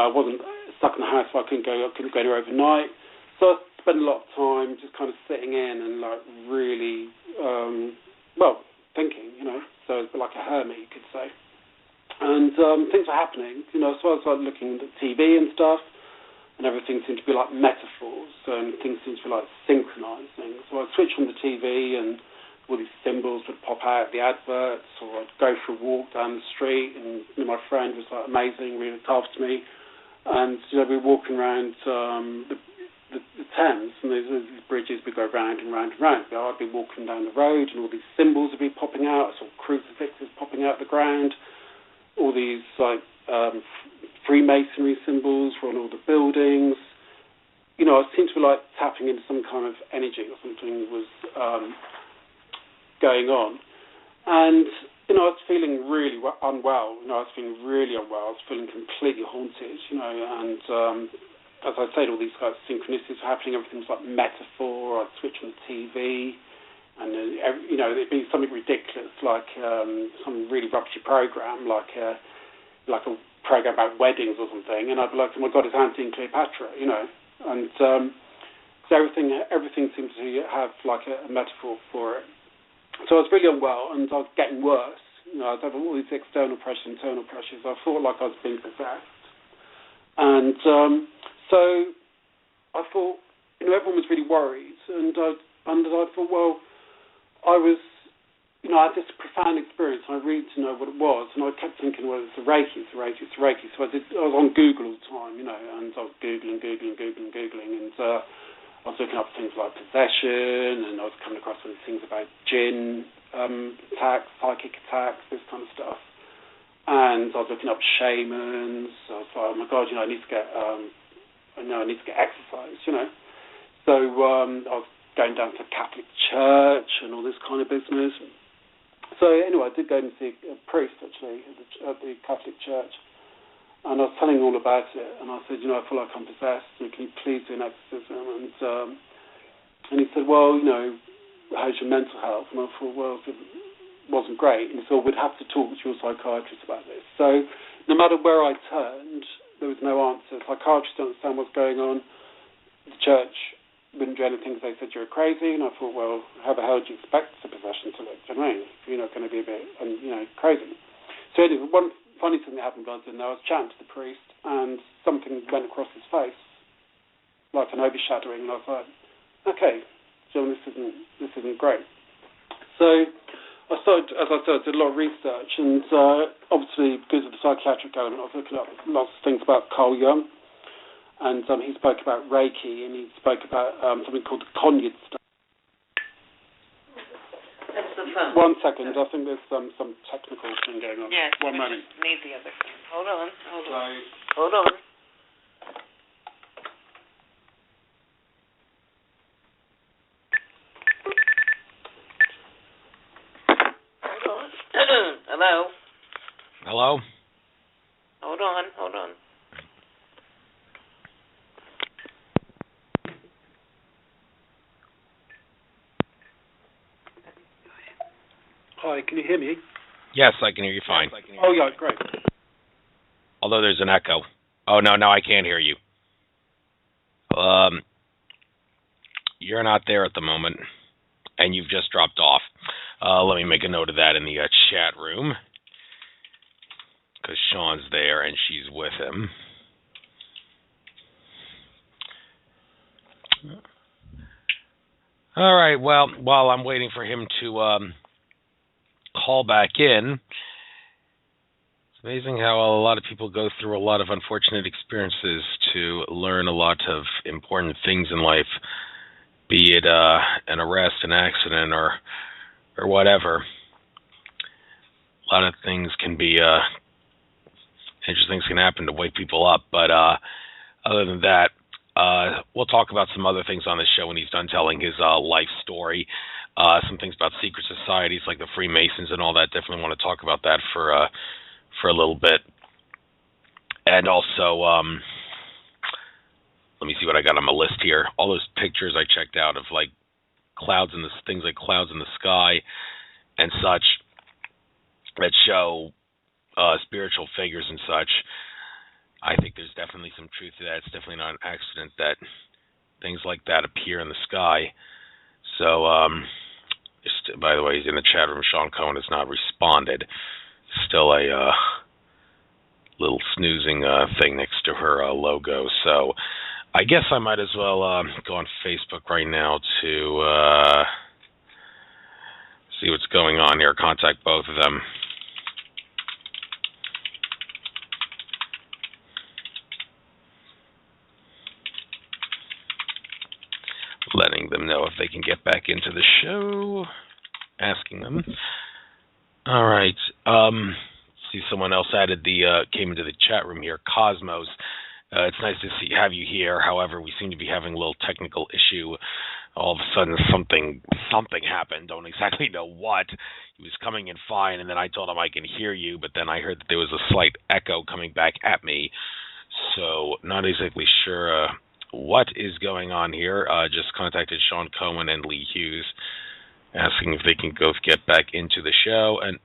wasn't stuck in the house, so I couldn't go anywhere overnight. So I spent a lot of time just kind of sitting in and really, thinking. So it's like a hermit, you could say. And things were happening. So I was looking at TV and stuff, and everything seemed to be like metaphors, and things seemed to be like synchronizing. So I'd switch on the TV and all these symbols would pop out, the adverts, or I'd go for a walk down the street, and my friend was amazing, really looked after me, and we were walking around the Thames, and these bridges would go round and round and round. I'd be walking down the road, and all these symbols would be popping out. I saw crucifixes popping out of the ground, all these Freemasonry symbols were on all the buildings. I seemed to be tapping into some kind of energy, or something was going on, and I was feeling really unwell. I was feeling really unwell. I was feeling completely haunted. And as I said, all these kind of synchronicities were happening. Everything was like metaphor. I'd switch on the TV, and it'd be something ridiculous, like some really rubbishy program, like a program about weddings or something, and I'd be like, oh my God, it's Antony and Cleopatra, and so everything seemed to have like a metaphor for it. So I was really unwell, and I was getting worse. I was having all these external pressures, internal pressures. I felt like I was being possessed. And so I thought, everyone was really worried. And I thought, well, I had this profound experience, and I really didn't know what it was. And I kept thinking, well, it's the Reiki, it's the Reiki, it's the Reiki. So I was on Google all the time, and I was Googling. And I was looking up things like possession, and I was coming across all these things about jinn attacks, psychic attacks, this kind of stuff. And I was looking up shamans. I was like, oh my God, I need to get exercise, So I was going down to Catholic Church and all this kind of business. So anyway, I did go and see a priest actually at the Catholic Church. And I was telling him all about it, and I said, I feel like I'm possessed, and can you please do an exorcism? And he said, well, how's your mental health? And I thought, well, wasn't great, and so we'd have to talk to your psychiatrist about this. So no matter where I turned, there was no answer. Psychiatrists don't understand what's going on. The church wouldn't do anything because they said you're crazy, and I thought, well, how the hell do you expect the possession to look? Do you know what I mean? You're not going to be a bit, crazy. So anyway, one funny thing that happened was I was chatting to the priest, and something went across his face, like an overshadowing, and I was like, okay, John, this isn't great. So I started, as I said, I did a lot of research, and obviously because of the psychiatric element, I was looking up lots of things about Carl Jung, and he spoke about Reiki, and he spoke about something called the Conyard stone.
That's the phone.
1 second, I think there's some technical thing going on.
Yes,
1
we
moment.
just need the other phone. Hold on.
So,
Hold on. Hello?
Hello?
Hold on.
hi, can you hear me?
Yes, I can hear you fine.
Oh, yeah, great.
Although there's an echo. Oh, no, I can't hear you. You're not there at the moment, and you've just dropped off. Let me make a note of that in the chat room, because Sean's there and she's with him. All right, well, while I'm waiting for him to call back in, it's amazing how a lot of people go through a lot of unfortunate experiences to learn a lot of important things in life, be it an arrest, an accident, or whatever. A lot of things can be interesting things can happen to wake people up, but other than that, we'll talk about some other things on the show when he's done telling his life story. Some things about secret societies like the Freemasons and all that. Definitely want to talk about that for a little bit. And also, let me see what I got on my list here. All those pictures I checked out of like clouds in the things like clouds in the sky and such that show spiritual figures and such. I think there's definitely some truth to that. It's definitely not an accident that things like that appear in the sky. So, just, by the way, he's in the chat room. Sean Cohen has not responded. Still a little snoozing thing next to her logo. So, I guess I might as well go on Facebook right now to see what's going on here. Contact both of them. Letting them know if they can get back into the show. Asking them. All right. See, someone else came into the chat room here. Cosmos. It's nice to have you here. However, we seem to be having a little technical issue. All of a sudden, something happened. Don't exactly know what. He was coming in fine, and then I told him I can hear you, but then I heard that there was a slight echo coming back at me. So, not exactly sure what is going on here. Just contacted Sean Cohen and Leigh Hughes, asking if they can both get back into the show. And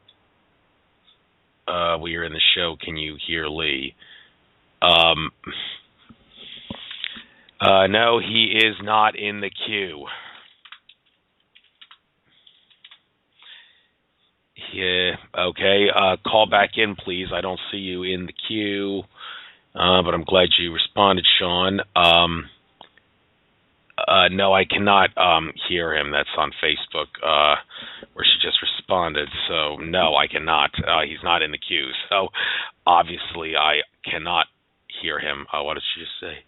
we are in the show. Can you hear Leigh? No, he is not in the queue. Yeah, okay. Call back in, please. I don't see you in the queue, but I'm glad you responded, Sean. No, I cannot hear him. That's on Facebook, where she just responded. So, no, I cannot. He's not in the queue. So, obviously, I cannot hear him. What did she just say?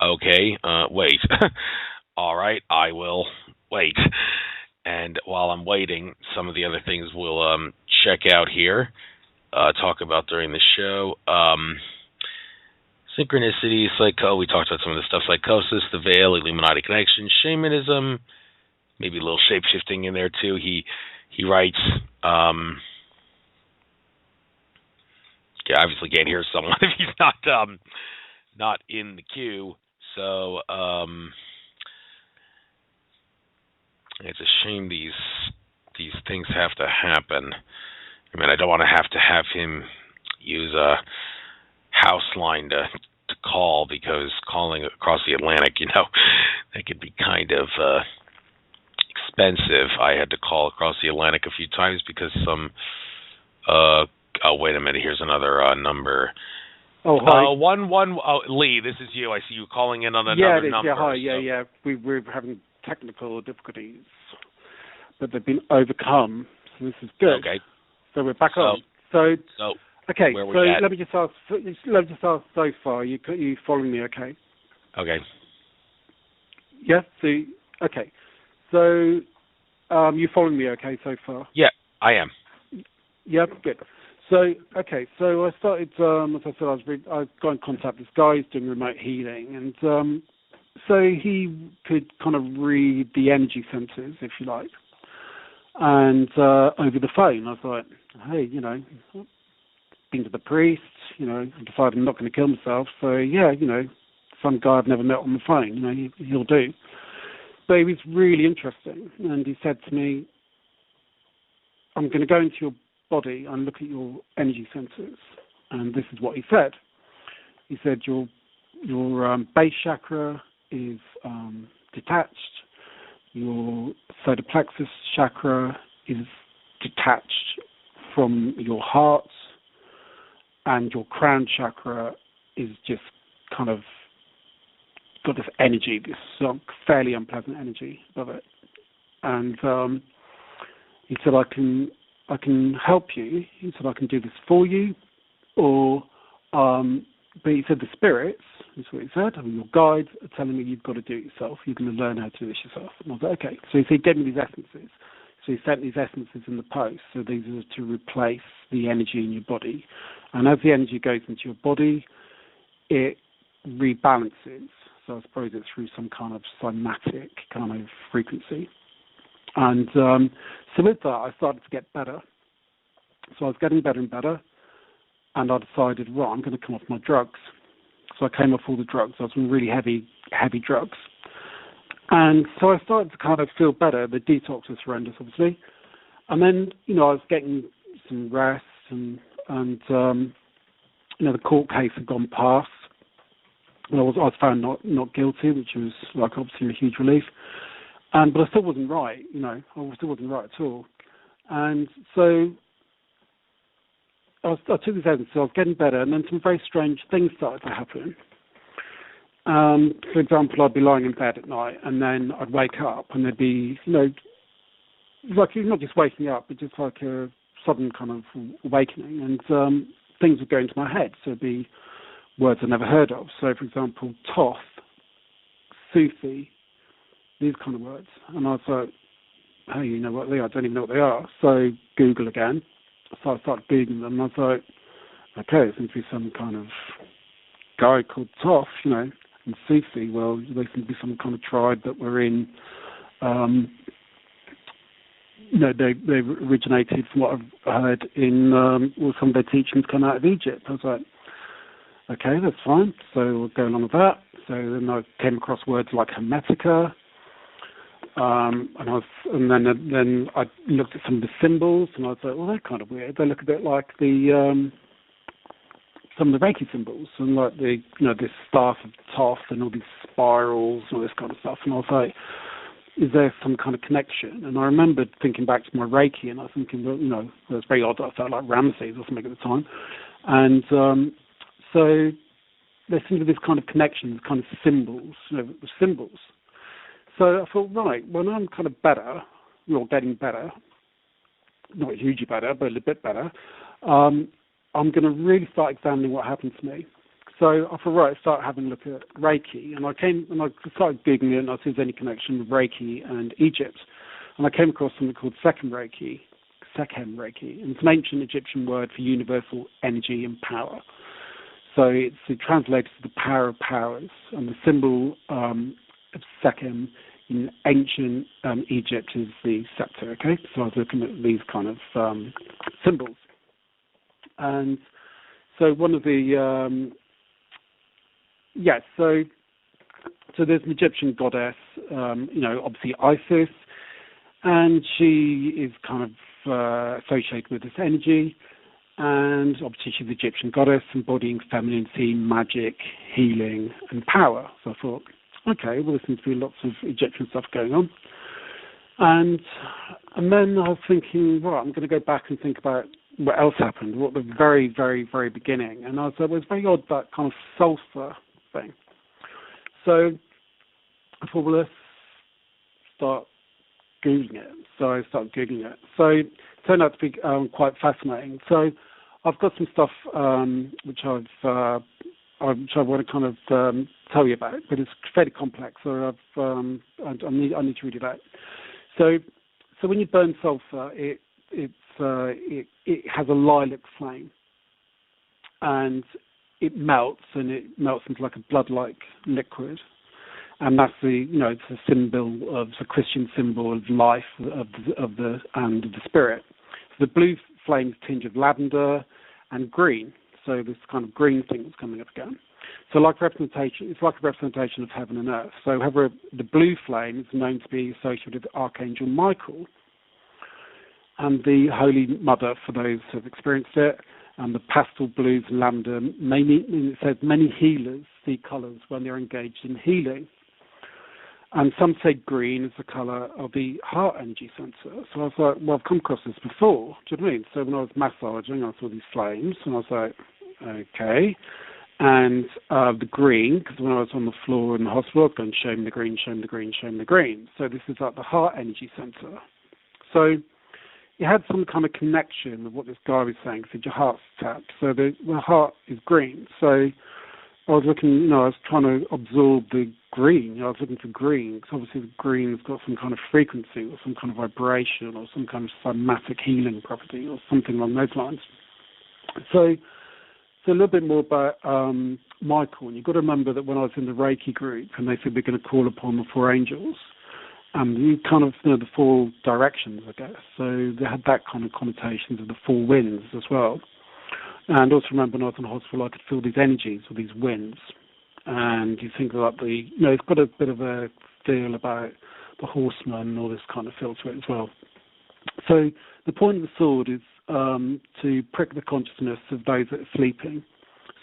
Okay, wait. All right, I will wait. And while I'm waiting, some of the other things we'll check out here, talk about during the show. Synchronicity, we talked about some of the stuff, Psychosis, the Veil, Illuminati Connection, Shamanism, maybe a little shape-shifting in there too. He writes, obviously can't hear someone if he's not in the queue. So it's a shame these these things have to happen. I mean, I don't want to have him use a house line to call, because calling across the Atlantic, that could be kind of expensive. I had to call across the Atlantic a few times because some. Oh, wait a minute. Here's another number.
Oh, hi.
Leigh, this is you. I see you calling in on another number.
Yeah, hi. Yeah. We're having technical difficulties, but they've been overcome. So this is good.
Okay.
So we're back on. So okay.
Where we
So
at?
let me just ask. So far, you following me? Okay.
Okay.
Yeah. So okay. So you following me? Okay. So far.
Yeah, I am.
Yeah, good. So, okay, so I started, as I said, I got in contact with this guy who's doing remote healing, and so he could kind of read the energy centers, if you like, and over the phone. I was like, hey, been to the priest, decided I'm not going to kill myself, so yeah, some guy I've never met on the phone, he'll do. But he was really interesting, and he said to me, I'm going to go into your body and look at your energy centers, and this is what he said. He said your base chakra is detached, your solar plexus chakra is detached from your heart, and your crown chakra is just kind of got this energy, this fairly unpleasant energy above it. And he said, I can help you. He said, I can do this for you. But he said, the spirits, that's what he said, your guides are telling me you've got to do it yourself. You're going to learn how to do this yourself. And I was like, okay. So he gave me these essences. So he sent these essences in the post. So these are to replace the energy in your body. And as the energy goes into your body, it rebalances. So I suppose it's through some kind of somatic kind of frequency. And so with that, I started to get better. So I was getting better and better, and I decided, right, I'm going to come off my drugs. So I came off all the drugs. I was on really heavy drugs. And so I started to kind of feel better. The detox was horrendous, obviously. And then, I was getting some rest, and the court case had gone past. I was found not guilty, which was obviously a huge relief. But I still wasn't right, I still wasn't right at all. And so I took this evidence, so I was getting better, and then some very strange things started to happen. For example, I'd be lying in bed at night, and then I'd wake up, and there'd be, like not just waking up, but just like a sudden kind of awakening, and things would go into my head. So it'd be words I'd never heard of. So, for example, Thoth, Sufi, these kind of words. And I was like, hey, you know what they are? I don't even know what they are. So Google again. So I started Googling them, and I was like, okay, there seems to be some kind of guy called Thoth, and Sufi, well, they seem to be some kind of tribe that were in, they originated, from what I've heard, in some of their teachings come out of Egypt. I was like, okay, that's fine. So we'll go along with that. So then I came across words like Hermetica, and then I looked at some of the symbols, and I was like, well, they're kind of weird. They look a bit like some of the Reiki symbols, and like this staff of Thoth and all these spirals and all this kind of stuff. And I was like, is there some kind of connection? And I remembered thinking back to my Reiki, and I was thinking, well, it was very odd. I felt like Ramses or something at the time. And so there seemed to be this kind of connection, this kind of symbols, symbols. So I thought, right, when I'm kind of better, getting better, not hugely better, but a little bit better, I'm going to really start examining what happened to me. So I thought, right, start having a look at Reiki. And I started Googling it, and I see if there's any connection with Reiki and Egypt. And I came across something called Sekhem Reiki. And it's an ancient Egyptian word for universal energy and power. So it translates to the power of powers. And the symbol of Sekhem in ancient Egypt is the scepter, okay? So I was looking at these kind of symbols. And so one of the, so there's an Egyptian goddess, obviously Isis, and she is kind of associated with this energy, and obviously she's the Egyptian goddess embodying femininity, magic, healing, and power. So I thought, okay, well, there seems to be lots of Egyptian stuff going on. And then I was thinking, well, I'm going to go back and think about what else happened, what the very, very, very beginning. And I was like, well, it's very odd, that kind of sulfur thing. So I thought, well, let's start Googling it. So I started Googling it. So it turned out to be quite fascinating. So I've got some stuff which I want to kind of tell you about, but it's fairly complex, so I need to read it out. So when you burn sulfur, it has a lilac flame, and it melts into like a blood-like liquid, and that's it's a symbol it's a Christian symbol of life of the spirit. So the blue flames tinge of lavender and green, so this kind of green thing that's coming up again. So it's like a representation of heaven and earth. So however, the blue flame is known to be associated with Archangel Michael and the Holy Mother, for those who have experienced it. And the pastel blues and lavender, it says many healers see colours when they're engaged in healing. And some say green is the colour of the heart energy centre. So I was like, well, I've come across this before. Do you know what I mean? So when I was massaging, I saw these flames, and I was like, okay. And the green, because when I was on the floor in the hospital, I was going, show me the green, show me the green, show me the green. So this is like the heart energy centre. So it had some kind of connection with what this guy was saying. He said, your heart's tapped. So the heart is green. So I was looking, I was trying to absorb the green. I was looking for green, because obviously the green's got some kind of frequency or some kind of vibration or some kind of somatic healing property or something along those lines. So a little bit more about Michael. And you've got to remember that when I was in the Reiki group and they said we're going to call upon the four angels, and you kind of the four directions, I guess. So they had that kind of connotations of the four winds as well. And also remember when I was in the hospital, I could feel these energies or these winds. And you think about it's got a bit of a feel about the horseman and all this kind of feel to it as well. So the point of the sword is to prick the consciousness of those that are sleeping.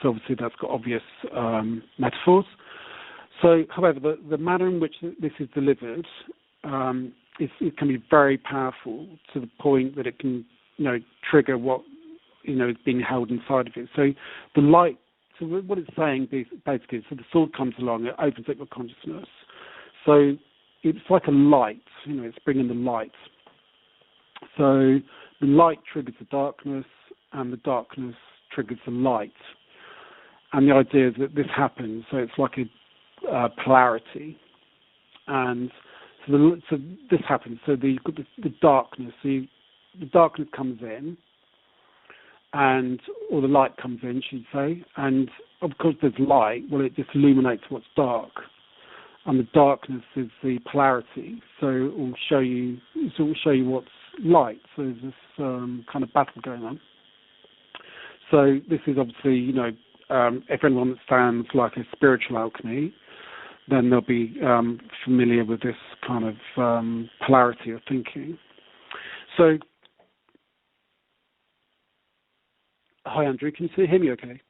So obviously that's got obvious metaphors. So, however, the manner in which this is delivered, it can be very powerful to the point that it can, trigger what, is being held inside of it. So the light, so what it's saying basically is, so the sword comes along, it opens up your consciousness. So it's like a light, it's bringing the light. So the light triggers the darkness, and the darkness triggers the light. And the idea is that this happens, so it's like a polarity. And so this happens. So the darkness, the darkness comes in, or the light comes in, should you say. And of course, there's light. Well, it just illuminates what's dark. And the darkness is the polarity. So it will show you what's light. So there's this kind of battle going on. So this is obviously, if anyone understands like a spiritual alchemy, then they'll be familiar with this kind of polarity of thinking. So, hi Andrew, can you hear me okay?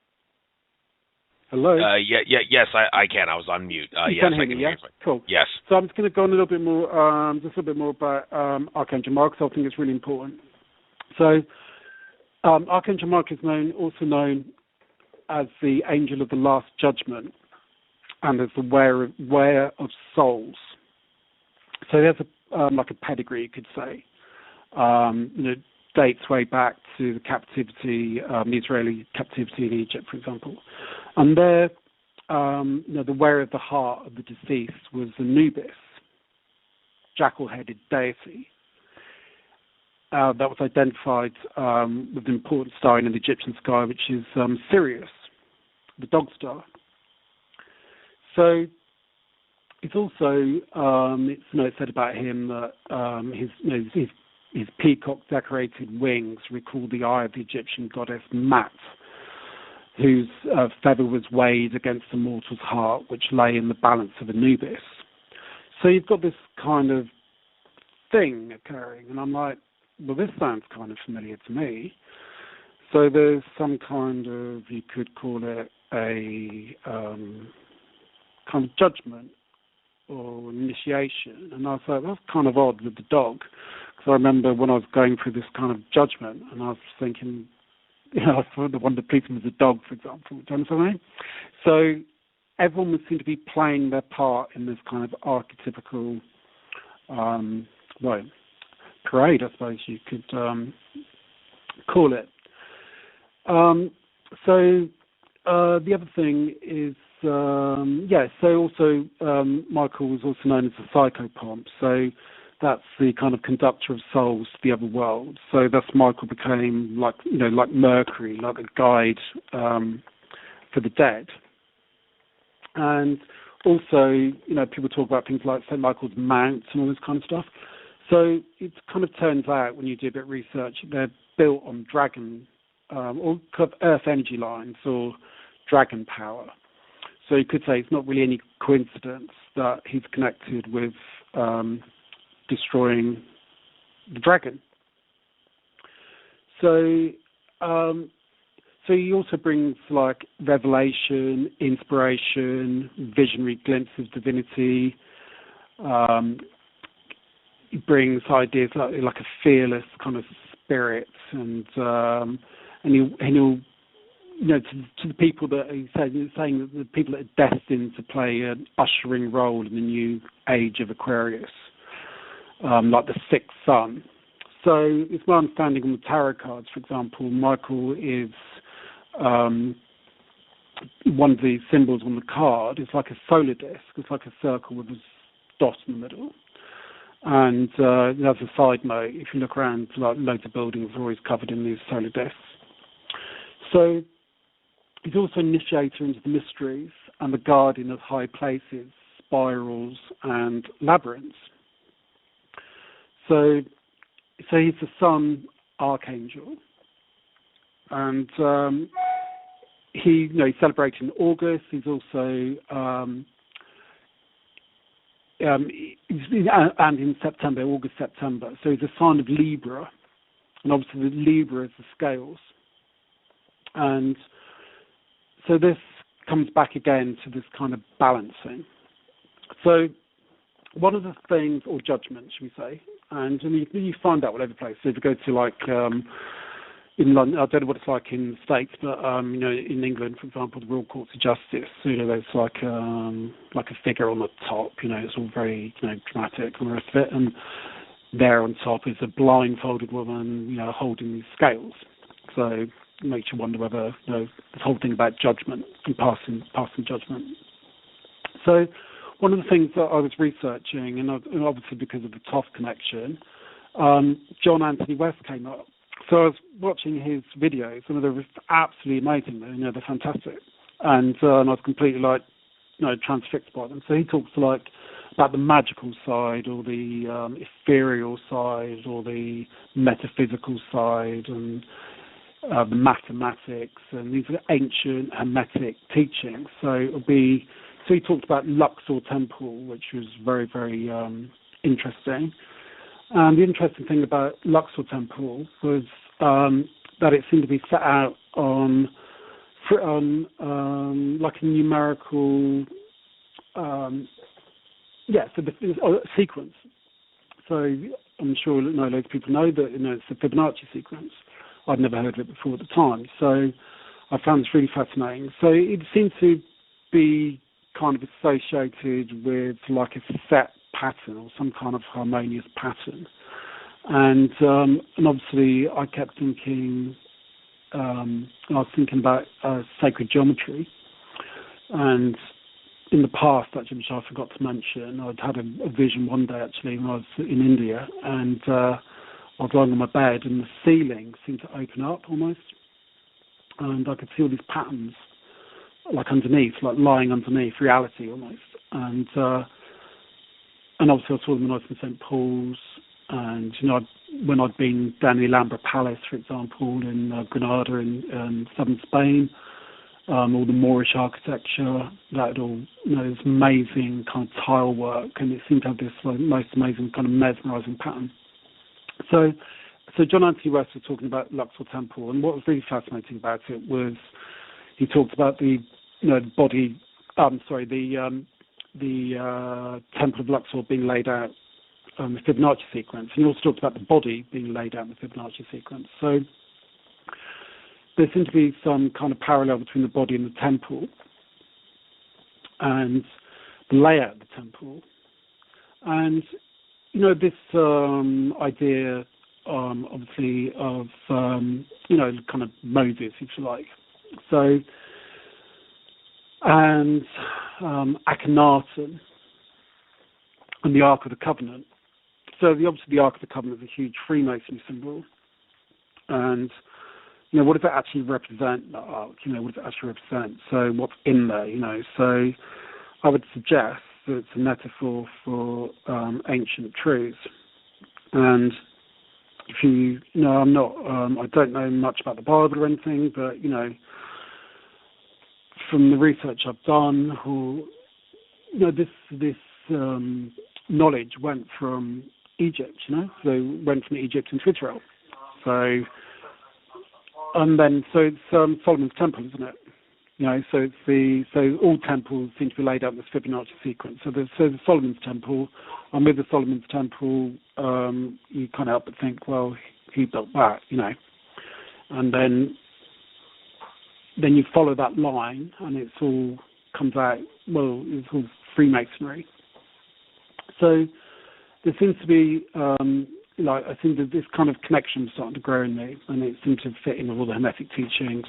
Hello?
Yes, I can. I was on mute.
You
yes,
can hear
I can
me,
hear
yeah?
you.
Cool.
Yes.
So I'm just going to go on a little bit more, about Archangel Michael. I think it's really important. So Archangel Michael is also known as the angel of the last judgment, and as the wearer of souls. So there's like a pedigree, you could say. Dates way back to the captivity, the Israeli captivity in Egypt, for example. And there, the wearer of the heart of the deceased was Anubis, jackal-headed deity. That was identified with an important star in the Egyptian sky, which is Sirius, the dog star. So it's also it's said about him that his peacock-decorated wings recall the eye of the Egyptian goddess Mat, whose feather was weighed against the mortal's heart, which lay in the balance of Anubis. So you've got this kind of thing occurring, and I'm like, well, this sounds kind of familiar to me. So there's some kind of, you could call it a kind of judgment or initiation, and I was like, that's kind of odd with the dog, because I remember when I was going through this kind of judgment, and I was thinking, I thought the one of the policemen was a dog, for example. Do you understand what I mean? So everyone would seem to be playing their part in this kind of archetypical, parade, I suppose you could call it. So the other thing is, so also Michael was also known as the psychopomp. So that's the kind of conductor of souls to the other world. So thus Michael became like Mercury, like a guide for the dead. And also, people talk about things like St. Michael's Mount and all this kind of stuff. So it kind of turns out when you do a bit of research, they're built on dragon or kind of earth energy lines or dragon power. So you could say it's not really any coincidence that he's connected with destroying the dragon. So he also brings like revelation, inspiration, visionary glimpses of divinity. He brings ideas like a fearless kind of spirit, and he'll to the people that he's saying that the people that are destined to play an ushering role in the new age of Aquarius, like the sixth sun. So it's my understanding on the tarot cards, for example, Michael is one of the symbols on the card. It's like a solar disc. It's like a circle with a dot in the middle. And as a side note, if you look around, like loads of buildings are always covered in these solar discs. So he's also an initiator into the mysteries and the guardian of high places, spirals, and labyrinths. So he's the sun archangel, and he's celebrated in August. He's also and in September, August, September. So he's a sign of Libra, and obviously the Libra is the scales. And so this comes back again to this kind of balancing. So one of the things, or judgment, should we say, and you find that all over the place. So if you go to like in London, I don't know what it's like in the States, but in England, for example, the Royal Courts of Justice, there's like a figure on the top, it's all very dramatic and the rest of it, and there on top is a blindfolded woman, holding these scales. So it makes you wonder whether this whole thing about judgment and passing judgment. So one of the things that I was researching, and obviously because of the Toff connection, John Anthony West came up. So I was watching his videos, and they're absolutely amazing. They're fantastic, and I was completely transfixed by them. So he talks about the magical side, or the ethereal side, or the metaphysical side, and the mathematics, and these are ancient Hermetic teachings. So he talked about Luxor Temple, which was very, very interesting. And the interesting thing about Luxor Temple was that it seemed to be set out on like a numerical, sequence. So I'm sure loads of people know that it's the Fibonacci sequence. I'd never heard of it before at the time, so I found this really fascinating. So it seemed to be kind of associated with like a set pattern or some kind of harmonious pattern, and obviously I kept thinking, I was thinking about sacred geometry, and in the past actually, which I forgot to mention, I'd had a vision one day actually when I was in India, and I was lying on my bed and the ceiling seemed to open up almost, and I could see all these patterns like underneath, like lying underneath reality almost, and obviously I saw them when I was in St. Paul's, and when I'd been down in the Alhambra Palace, for example, in Granada in southern Spain, all the Moorish architecture, that all, this amazing kind of tile work, and it seemed to have this most amazing kind of mesmerising pattern. So John Anthony West was talking about Luxor Temple, and what was really fascinating about it was he talked about the body. The Temple of Luxor being laid out the Fibonacci sequence, and he also talked about the body being laid out in the Fibonacci sequence. So there seemed to be some kind of parallel between the body and the temple, and the layout of the temple, and this idea, obviously, of kind of Moses, if you like. So, and Akhenaten and the Ark of the Covenant. So obviously the Ark of the Covenant is a huge Freemasonry symbol, and what does that actually represent? The Ark, what does it actually represent? So what's in there? So I would suggest that it's a metaphor for ancient truths. And if I don't know much about the Bible or anything, but from the research I've done, this knowledge went from Egypt, so it went from Egypt into Israel. So it's Solomon's Temple, isn't it? So all temples seem to be laid out in this Fibonacci sequence. So the Solomon's Temple, and with the Solomon's Temple, you kind of help but think, well, he built that, and then you follow that line, and it's all comes out. Well, it's all Freemasonry. So there seems to be, I think that this kind of connection is starting to grow in me, and it seems to fit in with all the Hermetic teachings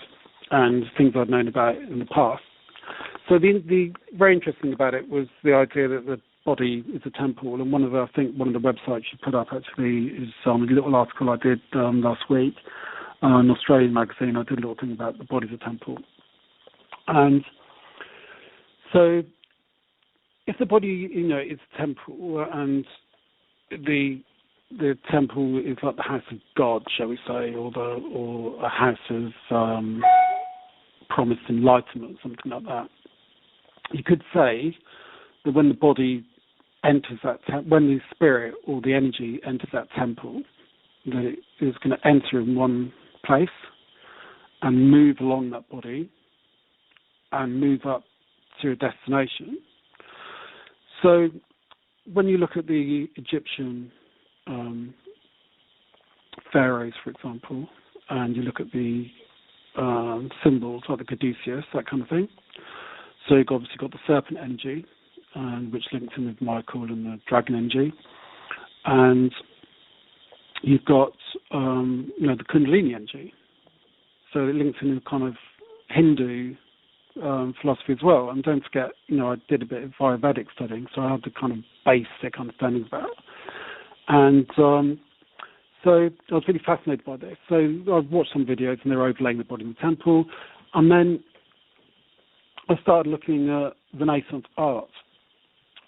and things I'd known about in the past. So the very interesting about it was the idea that the body is a temple, and one of the websites you put up actually is a little article I did last week, an Australian magazine. I did a little thing about the body as a temple, and so if the body, is a temple, and the temple is like the house of God, shall we say, or a house of promised enlightenment, something like that. You could say that when the body enters that, when the spirit or the energy enters that temple, that it is going to enter in one place and move along that body and move up to a destination. So when you look at the Egyptian pharaohs, for example, and you look at the symbols like the caduceus, that kind of thing. So you've obviously got the serpent energy, which links in with Michael, and the dragon energy, and you've got the Kundalini energy. So it links in with kind of Hindu philosophy as well. And don't forget, I did a bit of Ayurvedic studying, so I had the kind of basic understanding of that. And so I was really fascinated by this. So I watched some videos, and they were overlaying the body in the temple. And then I started looking at Renaissance art.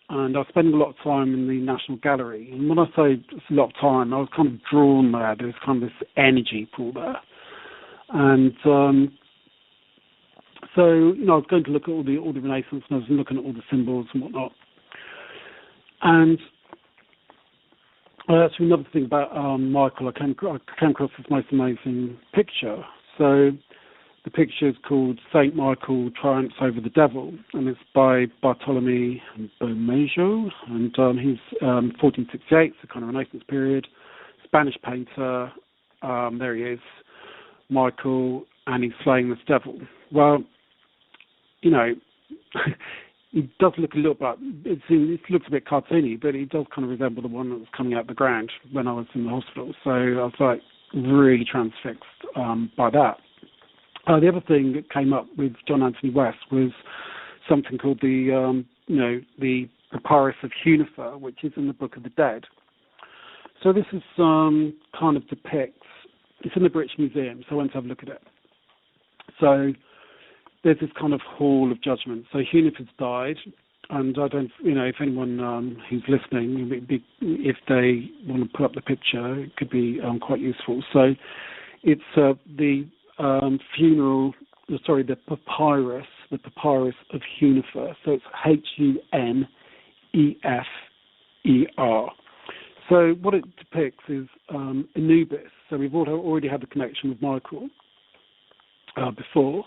And I was spending a lot of time in the National Gallery. And when I say a lot of time, I was kind of drawn there. There was kind of this energy pool there. And so, I was going to look at all the Renaissance, and I was looking at all the symbols and whatnot. And actually, another thing about Michael, I came across this most amazing picture. So the picture is called Saint Michael Triumphs Over the Devil, and it's by Bartolome Bermejo, and he's 1468, so kind of Renaissance period, Spanish painter. There he is, Michael, and he's slaying this devil. Well, he does look a little bit, it looks a bit cartoony, but he does kind of resemble the one that was coming out of the ground when I was in the hospital. So I was like really transfixed by that. The other thing that came up with John Anthony West was something called the Papyrus of Hunifer, which is in the Book of the Dead. So this is kind of depicts, it's in the British Museum, so I went to have a look at it. So there's this kind of hall of judgment. So Hunifer's died, and I don't, if anyone who's listening, if they want to put up the picture, it could be quite useful. So it's the funeral the papyrus of Hunifer. So it's Hunefer. So what it depicts is Anubis. So we've already had the connection with Michael before.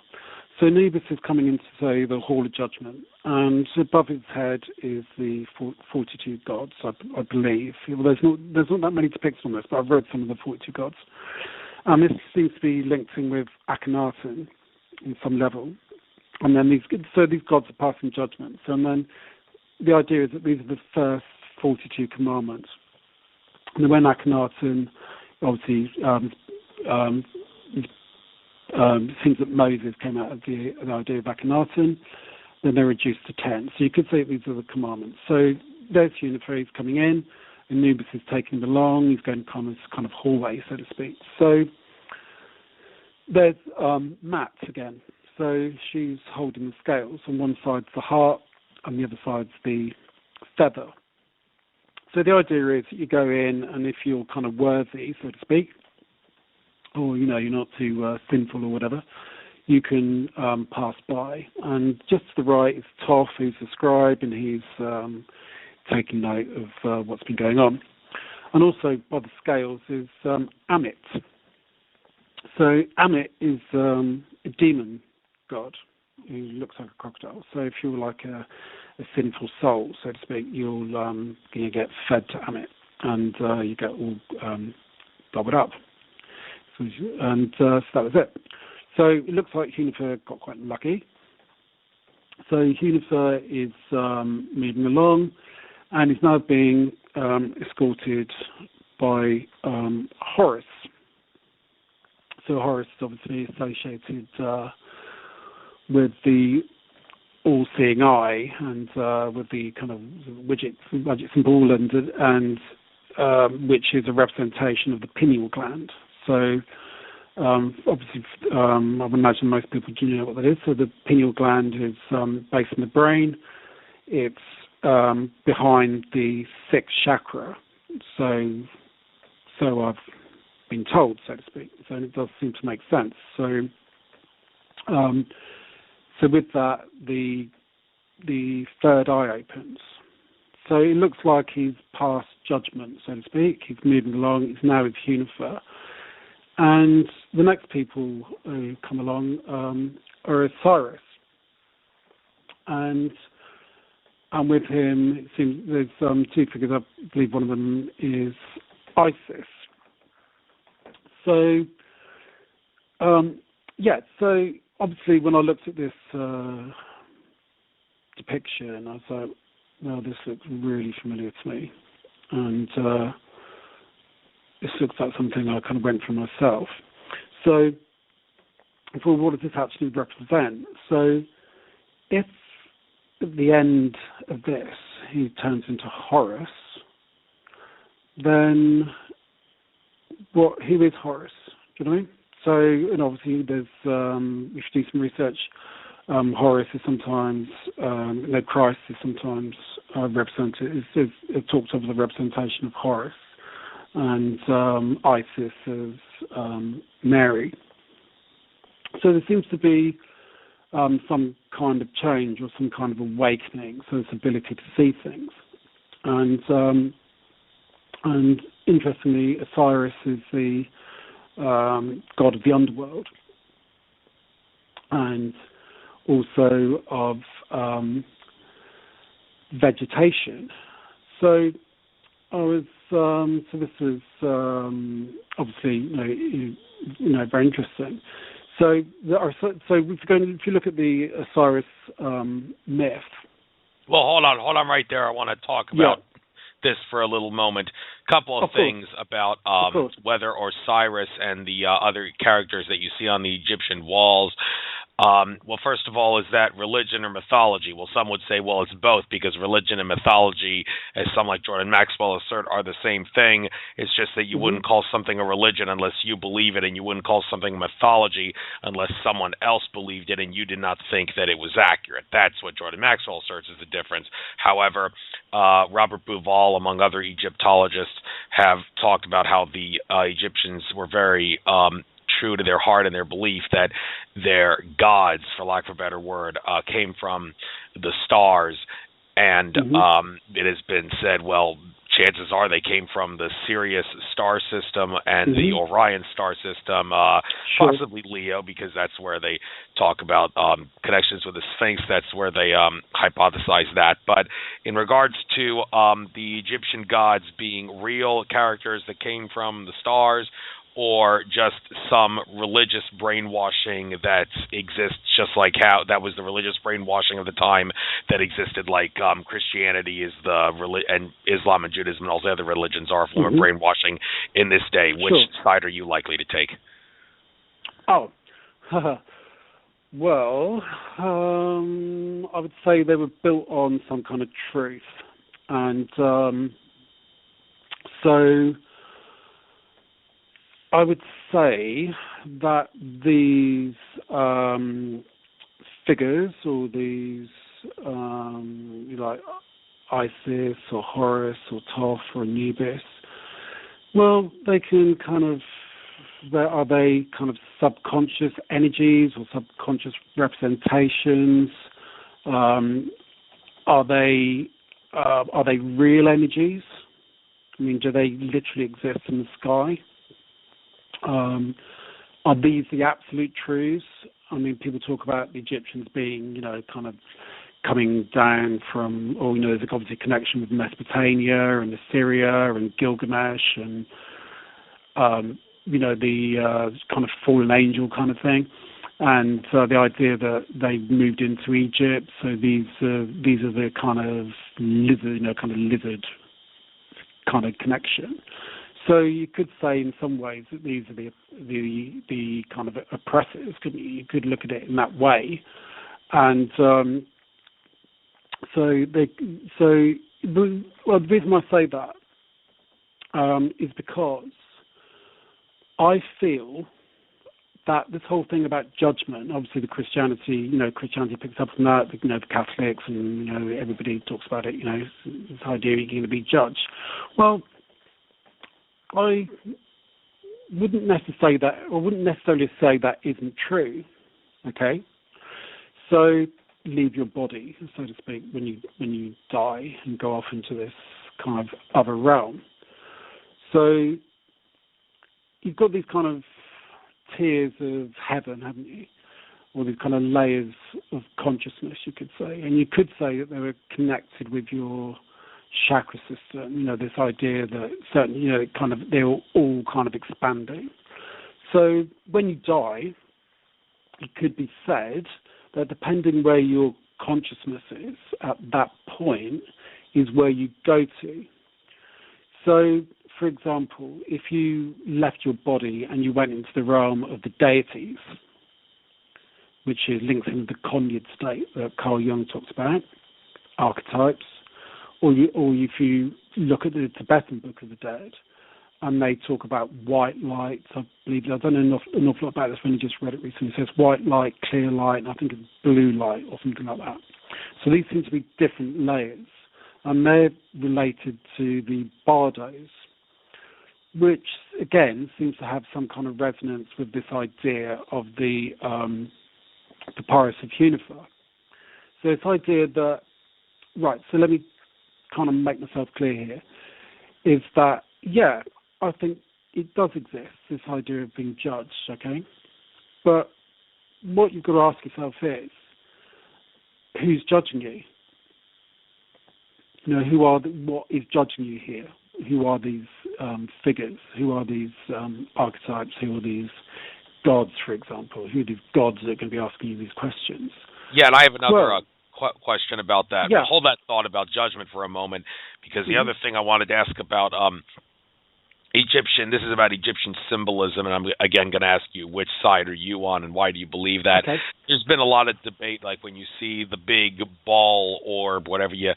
So Anubis is coming into, say, the Hall of Judgment, and above his head is the 42 gods, I believe. Well, there's not that many depictions on this, but I've read some of the 42 gods. And this seems to be linked in with Akhenaten on some level. And then these gods are passing judgments. And then the idea is that these are the first 42 commandments. And when Akhenaten obviously seems that Moses came out of the idea of Akhenaten, then they're reduced to 10. So you could say these are the commandments. So there's Hunifer, he's coming in, Anubis is taking him along, he's going kind of hallway, so to speak. So there's Mat again. So she's holding the scales. On one side's the heart, and the other side's the feather. So the idea is that you go in, and if you're kind of worthy, so to speak, or, you're not too sinful or whatever, you can pass by. And just to the right is Toph, who's the scribe, and he's taking note of what's been going on. And also by the scales is Amit. So Amit is a demon god who looks like a crocodile. So if you're like a sinful soul, so to speak, you'll get fed to Amit, and you get all gobbled up. So that was it. So it looks like Hunifer got quite lucky. So Hunifer is moving along, and is now being escorted by Horus. So Horus is obviously associated with the all-seeing eye, and with the kind of magic symbol, and which is a representation of the pineal gland. So obviously, I would imagine most people do know what that is. So the pineal gland is based in the brain. It's behind the sixth chakra. So I've been told, so to speak. So it does seem to make sense. So with that, the third eye opens. So it looks like he's passed judgment, so to speak. He's moving along. He's now with Hunifer. And the next people who come along are Osiris. And with him, it seems there's two figures. I believe one of them is Isis. So, so obviously when I looked at this depiction, I was like, well, this looks really familiar to me. And this looks like something I kind of went through myself. So, what does this actually represent? So, if at the end of this he turns into Horus, then who is Horus? Do you know what I mean? So, and obviously there's, if you do some research, Horus is sometimes, Christ is sometimes represented, it talks of the representation of Horus, and Isis as Mary. So there seems to be some kind of change or some kind of awakening, so this ability to see things. And interestingly, Osiris is the god of the underworld, and also of vegetation. So I was so this was obviously very interesting. So if you look at the Osiris myth.
Well, hold on right there. I want to talk about this for a little moment. Couple of things about whether Osiris and the other characters that you see on the Egyptian walls. Well, first of all, is that religion or mythology? Well, some would say, well, it's both, because religion and mythology, as some like Jordan Maxwell assert, are the same thing. It's just that you wouldn't call something a religion unless you believe it, and you wouldn't call something mythology unless someone else believed it and you did not think that it was accurate. That's what Jordan Maxwell asserts is the difference. However, Robert Bouval, among other Egyptologists, have talked about how the Egyptians were very true to their heart and their belief that their gods, for lack of a better word, came from the stars. And it has been said, well, chances are they came from the Sirius star system and the Orion star system, possibly Leo, because that's where they talk about connections with the Sphinx. That's where they hypothesize that. But in regards to the Egyptian gods being real characters that came from the stars, or just some religious brainwashing that exists, just like how that was the religious brainwashing of the time that existed, like Christianity is and Islam and Judaism and all the other religions are a form of brainwashing in this day. Which side are you likely to take?
Oh, well, I would say they were built on some kind of truth, and so I would say that these figures, or these like Isis or Horus or Thoth or Anubis, well, they can are they kind of subconscious energies or subconscious representations? Are they real energies? I mean, do they literally exist in the sky? Are these the absolute truths? I mean, people talk about the Egyptians being, kind of coming down from, there's obviously a connection with Mesopotamia and Assyria and Gilgamesh and, the kind of fallen angel kind of thing. And the idea that they moved into Egypt, so these are the kind of lizard kind of connection. So you could say in some ways that these are the kind of oppressors, couldn't you? You could look at it in that way. And the reason I say that is because I feel that this whole thing about judgment, obviously the Christianity picks up on that, the Catholics and, everybody talks about it, this idea you're going to be judged. Well, I wouldn't necessarily say that isn't true. Okay, so leave your body, so to speak, when you die and go off into this kind of other realm. So you've got these kind of tiers of heaven, haven't you? Or these kind of layers of consciousness, you could say, and you could say that they were connected with your chakra system, this idea that certain, they're all kind of expanding. So when you die, it could be said that depending where your consciousness is at that point is where you go to. So, for example, if you left your body and you went into the realm of the deities, which is linked in the Conyad state that Carl Jung talks about, archetypes, or if you look at the Tibetan Book of the Dead, and they talk about white light. I don't know an awful lot about this, when you just read it recently. It says white light, clear light, and I think it's blue light or something like that. So these seem to be different layers, and they're related to the bardos, which again seems to have some kind of resonance with this idea of the papyrus of Hunifer. So this idea that, right, so let me kind of make myself clear here, is that, yeah, I think it does exist, this idea of being judged, okay? But what you've got to ask yourself is, who's judging you? What is judging you here? Who are these figures? Who are these archetypes? Who are these gods, for example? Who are these gods that are going to be asking you these questions?
Yeah, and I have another question about that.
Yeah.
Hold that thought about judgment for a moment, because the other thing I wanted to ask about this is about Egyptian symbolism, and I'm again going to ask you, which side are you on and why do you believe that? Okay. There's been a lot of debate, like when you see the big ball orb, whatever you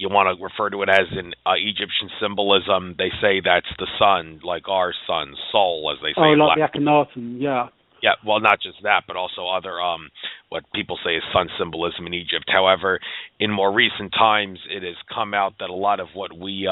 want to refer to it as in Egyptian symbolism, they say that's the sun, like our sun, Sol, as they say.
Oh, like the Akhenaten, yeah.
Yeah, well, not just that, but also other what people say is sun symbolism in Egypt. However, in more recent times, it has come out that a lot of what we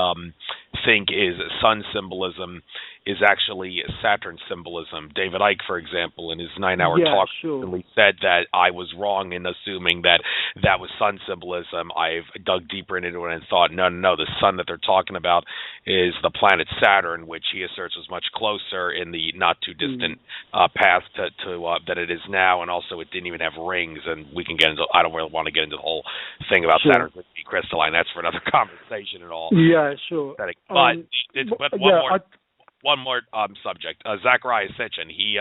think is sun symbolism is actually Saturn symbolism. David Icke, for example, in his 9-hour talk recently said that I was wrong in assuming that that was sun symbolism. I've dug deeper into it and thought, no, the sun that they're talking about is the planet Saturn, which he asserts was much closer in the not too distant past to than it is now, and also it didn't even have rings. And we can get into, I don't really want to get into the whole thing about Saturn being crystalline. That's for another conversation at all.
Yeah, sure.
But one more subject. Zachariah Sitchin, he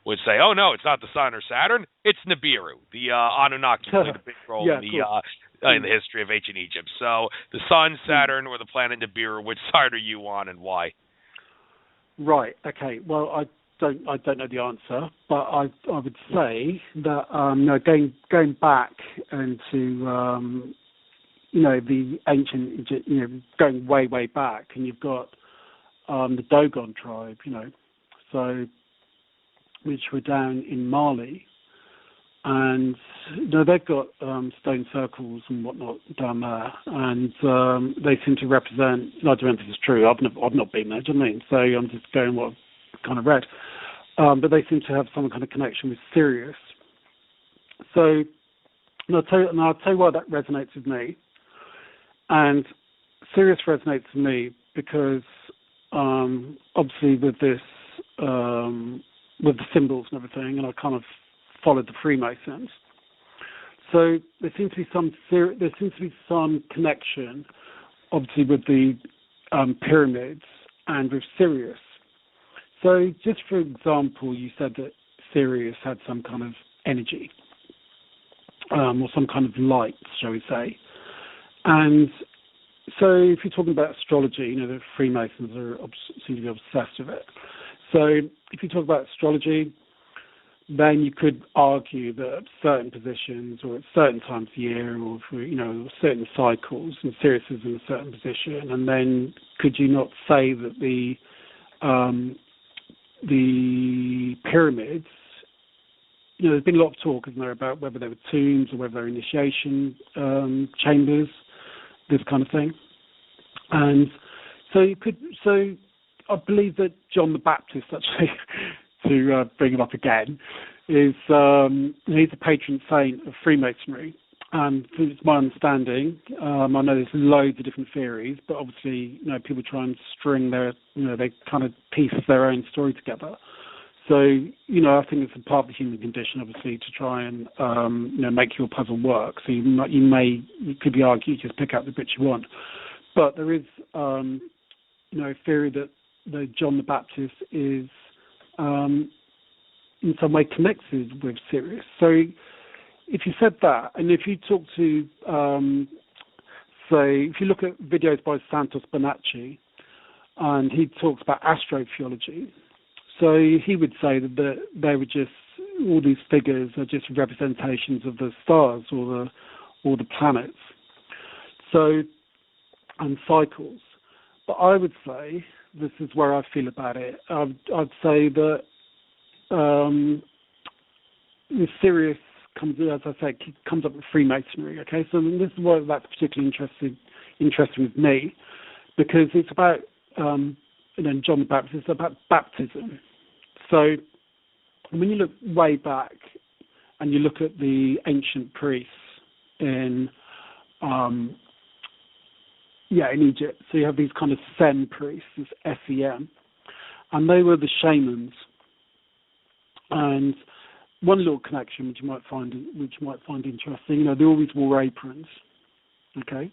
would say, oh, no, it's not the sun or Saturn, it's Nibiru. The Anunnaki played a big role in the history of ancient Egypt. So the sun, Saturn, or the planet Nibiru, which side are you on and why?
Right, okay. Well, I don't know the answer, but I would say that going back into the ancient Egypt, going way back, and you've got the Dogon tribe, so which were down in Mali, and they've got stone circles and whatnot down there, and they seem to represent. I don't know if it's true. I've not been there. Do you know what I mean? So I'm just going what I've kind of read, but they seem to have some kind of connection with Sirius. So I'll tell you why that resonates with me, and Sirius resonates with me because obviously with this, with the symbols and everything, and I kind of followed the Freemasons. So there seems to be some connection, obviously with the pyramids and with Sirius. So just for example, you said that Sirius had some kind of energy, or some kind of light, shall we say, and so if you're talking about astrology, the Freemasons seem to be obsessed with it. So if you talk about astrology, then you could argue that at certain positions or at certain times of year or for, certain cycles, and Sirius is in a certain position, and then could you not say that the pyramids, there's been a lot of talk, isn't there, about whether they were tombs or whether they were initiation chambers, this kind of thing. And so I believe that John the Baptist, actually, to bring him up again, is he's a patron saint of Freemasonry. And it's my understanding, I know there's loads of different theories, but obviously, people try and string they kind of piece their own story together. So, I think it's a part of the human condition, obviously, to try and, make your puzzle work. So it could be argued, just pick out the bits you want. But there is, a theory that John the Baptist is, in some way connected with Sirius. So if you said that, and if you talk to, if you look at videos by Santos Bonacci, and he talks about astrotheology, so he would say that they were just, all these figures are just representations of the stars or the planets, so, and cycles. But I would say, this is where I feel about it, I'd say that the Sirius comes, as I say, comes up with Freemasonry, okay? So this is why that's particularly interesting with me, because it's about, John the Baptist, it's about baptism. So when you look way back and you look at the ancient priests in Egypt, so you have these kind of Sem priests, this SEM, and they were the shamans. And one little connection which you might find interesting, they always wore aprons. Okay,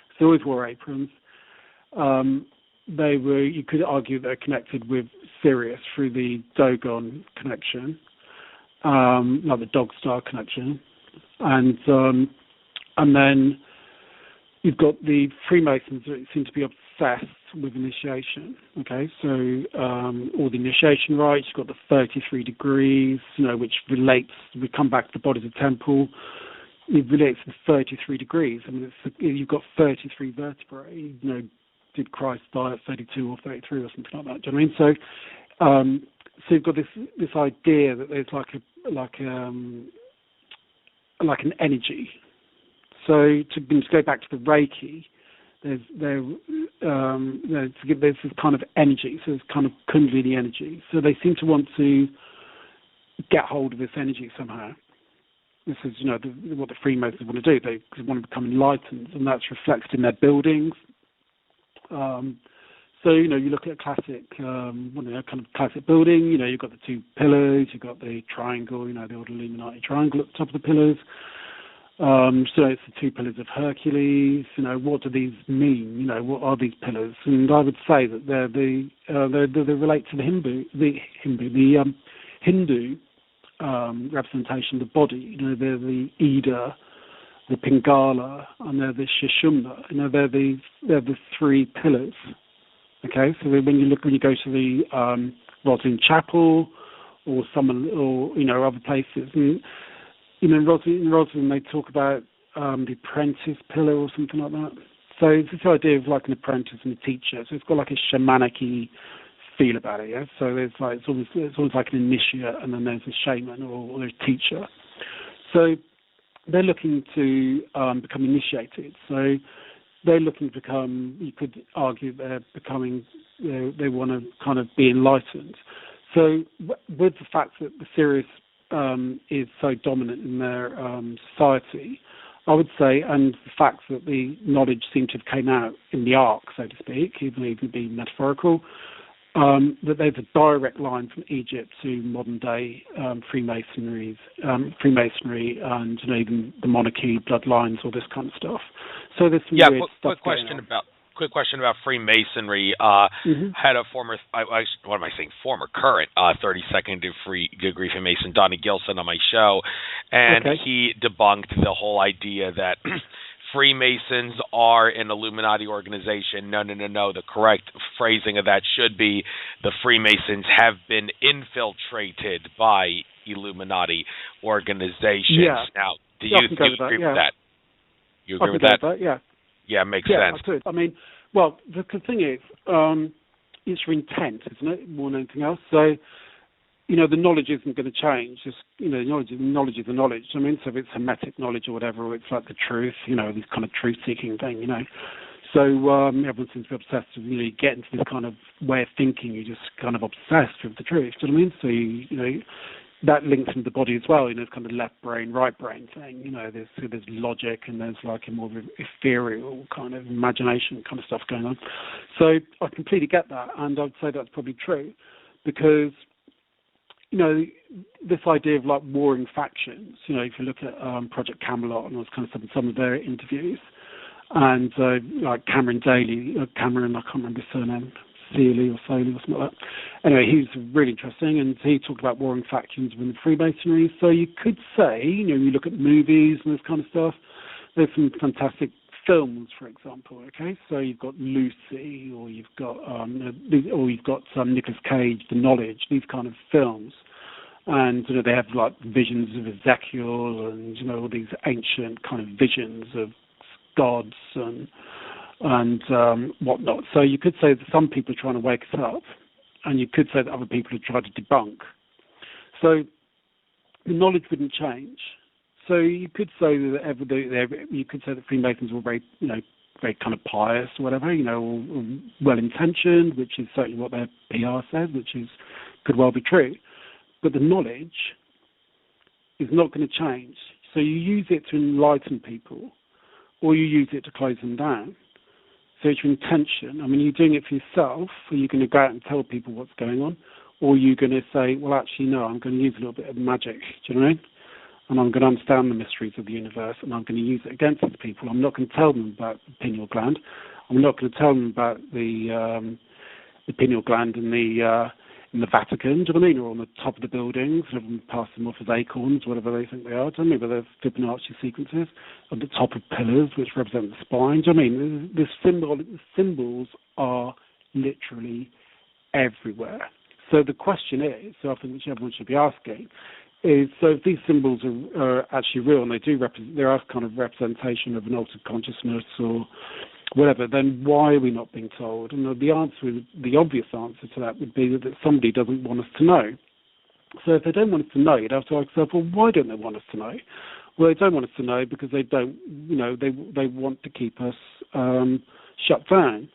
so they always wore aprons. You could argue they're connected with Sirius through the Dogon connection, like the Dog Star connection, and then you've got the Freemasons that seem to be obsessed with initiation. Okay, so all the initiation rites. You've got the 33 degrees, which relates. We come back to the body of the temple. It relates to 33 degrees. I mean, you've got 33 vertebrae. Did Christ die at 32 or 33 or something like that? Do you know what I mean? So you've got this idea that there's like like an energy. So to go back to the Reiki, there's this kind of energy, so it's kind of Kundalini energy. So they seem to want to get hold of this energy somehow. This is, what the Freemasons want to do. They want to become enlightened, and that's reflected in their buildings. So, you look at a classic, kind of classic building. You've got the two pillars, you've got the triangle, the old Illuminati triangle at the top of the pillars. So it's the two pillars of Hercules. What do these mean? What are these pillars? And I would say that they relate to the Hindu representation of the body. They're the Ida, the Pingala, and they're the Sushumna. They're the three pillars. Okay, so when you go to the Rosslyn Chapel or other places, and in Rosslyn they talk about the apprentice pillar or something like that. So it's this idea of like an apprentice and a teacher. So it's got like a shamanic-y feel about it. Yeah. So there's like it's almost like an initiate, and then there's a shaman or there's a teacher. So they're looking to become initiated. So they're looking to become, you could argue they're becoming, they want to kind of be enlightened. So with the fact that the Sirius is so dominant in their society, I would say, and the fact that the knowledge seemed to have came out in the Ark, so to speak, even be metaphorical, that there's a direct line from Egypt to modern day Freemasonry and even the monarchy, bloodlines, all this kind of stuff. So there's some weird stuff
Quick question about Freemasonry. Had a current 32nd degree Freemason, Donnie Gilson, on my show, and he debunked the whole idea that Freemasons are an Illuminati organization. No. The correct phrasing of that should be the Freemasons have been infiltrated by Illuminati organizations.
Yeah.
Now, do you agree with that? You agree with that?
Yeah.
Yeah, it makes sense.
I could. I mean, well, the thing is, it's your intent, isn't it, more than anything else? So, the knowledge isn't going to change. Just, knowledge is the knowledge. I mean, so if it's Hermetic knowledge or whatever, or it's like the truth, this kind of truth-seeking thing, So everyone seems to be obsessed with, you get into this kind of way of thinking. You're just kind of obsessed with the truth. Do you know what I mean? So, that links into the body as well. It's kind of left brain, right brain thing. There's logic, and there's like a more ethereal kind of imagination kind of stuff going on. So I completely get that, and I'd say that's probably true, because this idea of like warring factions. If you look at Project Camelot and all this kind of stuff in some of their interviews, and like Cameron Daly, I can't remember his surname. Sealy or Soley or something like that. Anyway, he was really interesting, and he talked about warring factions within the Freemasonry. So you could say, you look at movies and this kind of stuff, there's some fantastic films, for example, okay? So you've got Lucy, or you've got Nicolas Cage, The Knowledge, these kind of films. And, they have like visions of Ezekiel and, all these ancient kind of visions of gods and whatnot. So you could say that some people are trying to wake us up, and you could say that other people are trying to debunk. So the knowledge wouldn't change. So you could say that Freemasons were very, very kind of pious or whatever, or well-intentioned, which is certainly what their PR says, which could well be true. But the knowledge is not going to change. So you use it to enlighten people, or you use it to close them down. So it's your intention. I mean, you're doing it for yourself, or you're going to go out and tell people what's going on, or you're going to say, well, actually, no, I'm going to use a little bit of magic, do you know what I mean? And I'm going to understand the mysteries of the universe, and I'm going to use it against these people. I'm not going to tell them about the pineal gland. I'm not going to tell them about the pineal gland in the Vatican, do you know what I mean, or on the top of the buildings, and pass them off as acorns, whatever they think they are, do you know what I mean, but they're Fibonacci sequences, on the top of pillars, which represent the spine, do you know what I mean? The symbols are literally everywhere. So the question is, so I think which everyone should be asking, is, so if these symbols are actually real, and they are kind of representation of an altered consciousness or whatever, then why are we not being told? And the obvious answer to that would be that somebody doesn't want us to know. So if they don't want us to know, you'd have to ask yourself, well, why don't they want us to know? Well, they don't want us to know because they don't, they want to keep us shut down.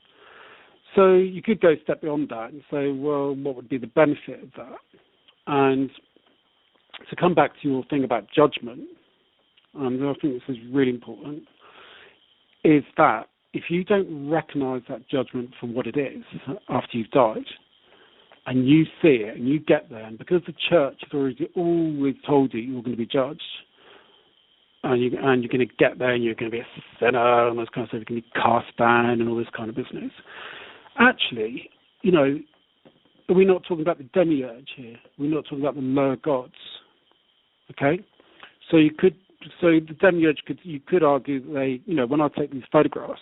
So you could go a step beyond that and say, well, what would be the benefit of that? And to come back to your thing about judgment, and I think this is really important, is that if you don't recognize that judgment for what it is after you've died, and you see it and you get there, and because the church has always told you you're going to be judged, and you're going to get there and you're going to be a sinner and all this kind of stuff, you're going to be cast down and all this kind of business. Actually, we're not talking about the demiurge here. We're not talking about the lower gods. Okay? So the demiurge you could argue that they, when I take these photographs,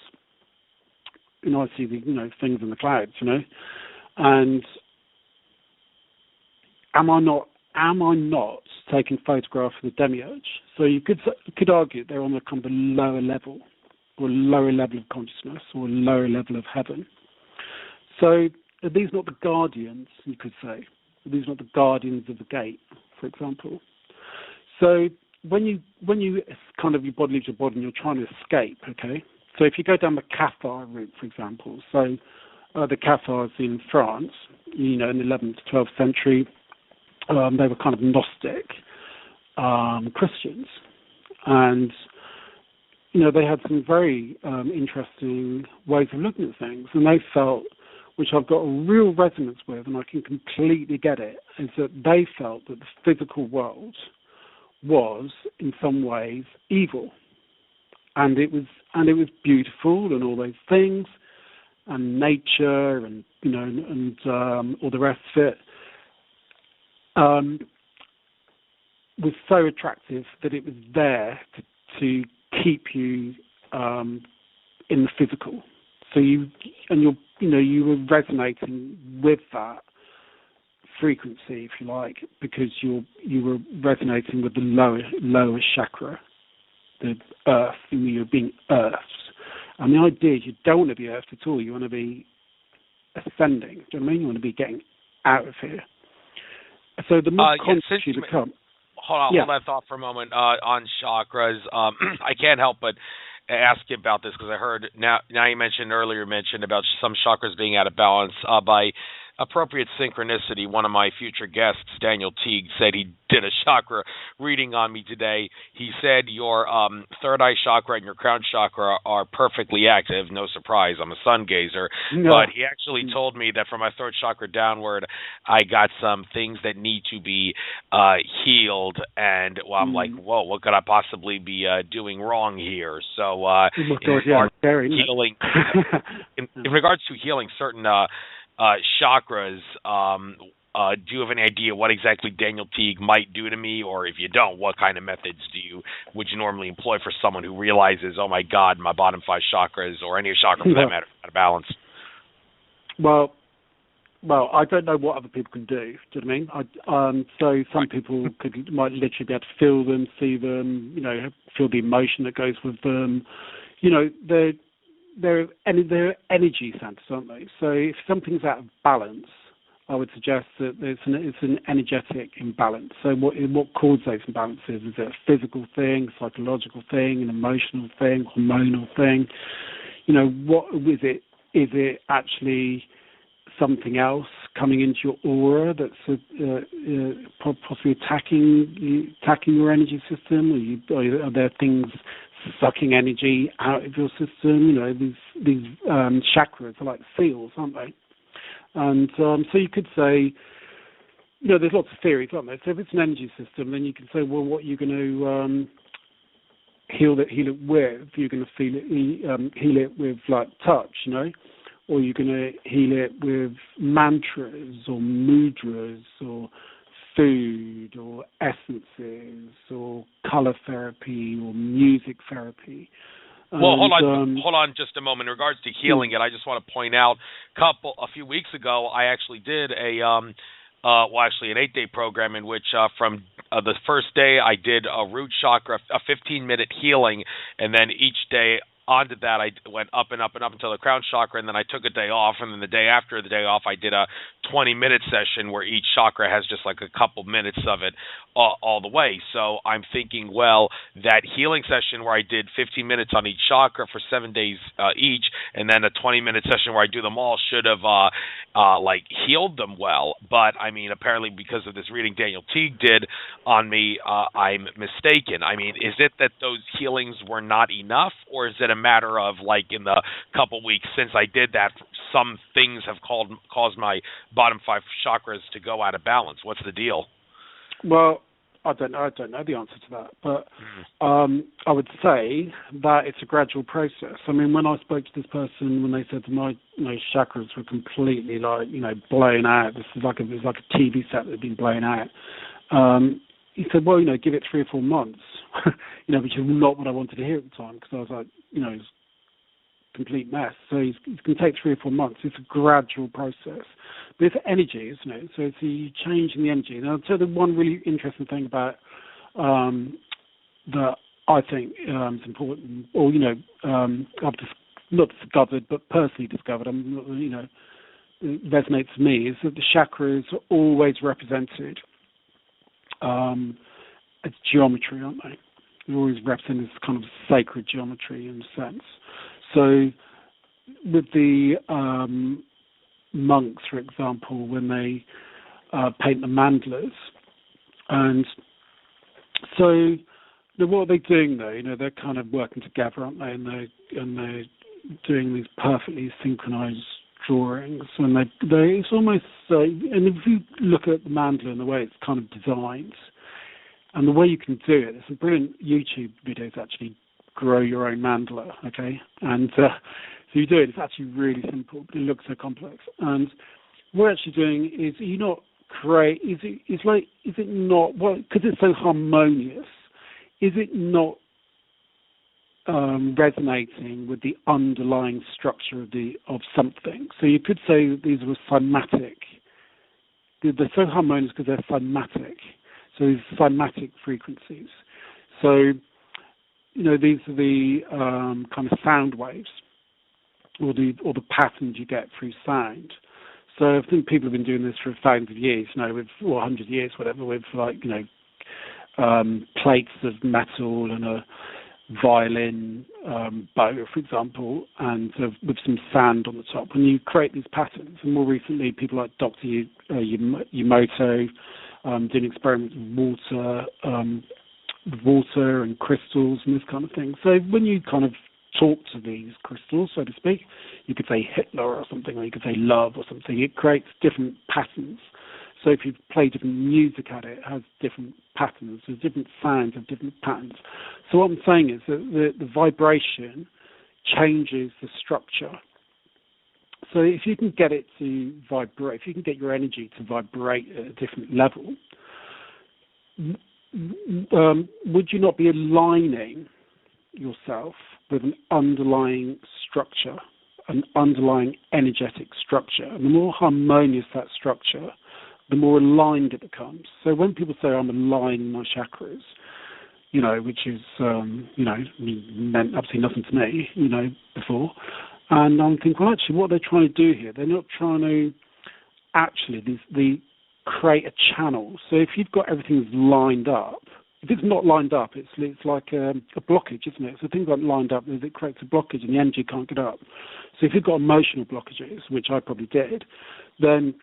I see the, things in the clouds, and am I not taking photographs of the demiurge? So you could argue they're on a kind of a lower level, or a lower level of consciousness, or a lower level of heaven. So are these not the guardians, you could say? Are these not the guardians of the gate, for example? So when you kind of your body leaves your body and you're trying to escape, okay? So if you go down the Cathar route, for example, so the Cathars in France, in the 11th to 12th century, they were kind of Gnostic Christians, and they had some very interesting ways of looking at things, and they felt, which I've got a real resonance with, and I can completely get it, is that they felt that the physical world was in some ways evil, and it was beautiful and all those things, and nature and all the rest of it was so attractive that it was there to keep you in the physical. So you were resonating with that frequency, if you like, because you were resonating with the lower chakra, the earth, and you're being earthed. And the idea is you don't want to be earthed at all. You want to be ascending. Do you know what I mean? You want to be getting out of here. So the more conscious you become.
Hold that thought for a moment on chakras. I can't help but ask you about this because I heard now you mentioned about some chakras being out of balance by appropriate synchronicity. One of my future guests, Daniel Teague, said he did a chakra reading on me today. He said your third eye chakra and your crown chakra are perfectly active. No surprise, I'm a sun gazer. No. But he actually told me that from my third chakra downward, I got some things that need to be healed. And I'm like, whoa, what could I possibly be doing wrong here? So healing, in regards to healing certain chakras, do you have any idea what exactly Daniel Teague might do to me? Or if you don't, what kind of methods would you normally employ for someone who realizes, oh my God, my bottom 5 chakras, or any chakra for that matter, out of balance?
Well, I don't know what other people can do. Do you know what I mean? So some people might literally be able to feel them, see them, feel the emotion that goes with them. They're energy centers, aren't they? So if something's out of balance, I would suggest that it's an energetic imbalance. So what causes those imbalances? Is it a physical thing, psychological thing, an emotional thing, hormonal thing? What is it? Is it actually something else coming into your aura that's possibly attacking your energy system? Are there things sucking energy out of your system? These chakras are like seals, aren't they? And so you could say, there's lots of theories, aren't there? So if it's an energy system, then you can say, well, what are you going to heal it with? You're going to heal it with like touch, or you're going to heal it with mantras or mudras or food or essences or color therapy or music therapy.
Well, hold on just a moment. In regards to healing it, I just want to point out a few weeks ago, I actually did an 8-day program in which from the first day I did a root chakra, a 15-minute healing, and then each day onto that, I went up and up and up until the crown chakra, and then I took a day off, and then the day after the day off, I did a 20-minute session where each chakra has just like a couple minutes of it all the way. So I'm thinking, well, that healing session where I did 15 minutes on each chakra for 7 days each, and then a 20-minute session where I do them all should have like healed them well. But I mean, apparently because of this reading Daniel Teague did on me, I'm mistaken. I mean, is it that those healings were not enough, or is it a matter of like in the couple weeks since I did that, some things have caused my bottom 5 chakras to go out of balance? What's the deal?
Well, I don't know the answer to that, but I would say that it's a gradual process. I mean, when I spoke to this person, when they said that my chakras were completely like blown out, it was like a TV set that had been blown out. He said, well, give it 3 or 4 months, which is not what I wanted to hear at the time, because I was like, it's a complete mess. So it's going to take 3 or 4 months. It's a gradual process. But it's energy, isn't it? So it's the change in the energy. And I'll tell you the one really interesting thing about that I think is important, or, I've not discovered, but personally discovered, it resonates with me, is that the chakras are always represented as geometry, aren't they? They're always represented as kind of sacred geometry in a sense. So with the monks, for example, when they paint the mandalas, and so what are they doing though? They're kind of working together, aren't they? And they're doing these perfectly synchronized drawings, and it's almost and if you look at the mandala and the way it's kind of designed, and the way you can do it, there's some brilliant YouTube videos actually. Grow your own mandala, okay? And so you do it. It's actually really simple, but it looks so complex. And what we're actually doing is, is it not? Well, because it's so harmonious, is it not resonating with the underlying structure of something? So you could say these are cymatic. They're so harmonious because they're cymatic. So these cymatic frequencies. So these are the kind of sound waves, or the patterns you get through sound. So I think people have been doing this for thousands of years, with 100 years, whatever, with plates of metal and a violin bow, for example, and with some sand on the top. And you create these patterns. And more recently, people like Dr. Yumoto doing experiments with water and crystals and this kind of thing. So when you kind of talk to these crystals, so to speak, you could say Hitler or something, or you could say love or something. It creates different patterns. So if you play different music at it, it has different patterns. There's different sounds of different patterns. So what I'm saying is that the vibration changes the structure. So if you can get it to vibrate, if you can get your energy to vibrate at a different level, would you not be aligning yourself with an underlying structure, an underlying energetic structure? And the more harmonious that structure, the more aligned it becomes. So when people say I'm aligning my chakras, which is, meant absolutely nothing to me, before. And I'm thinking, well, actually, what they're trying to do here, they're not trying to actually, create a channel. So if you've got everything lined up, if it's not lined up, it's like a blockage, isn't it? So things aren't lined up, it creates a blockage and the energy can't get up. So if you've got emotional blockages, which I probably did, then,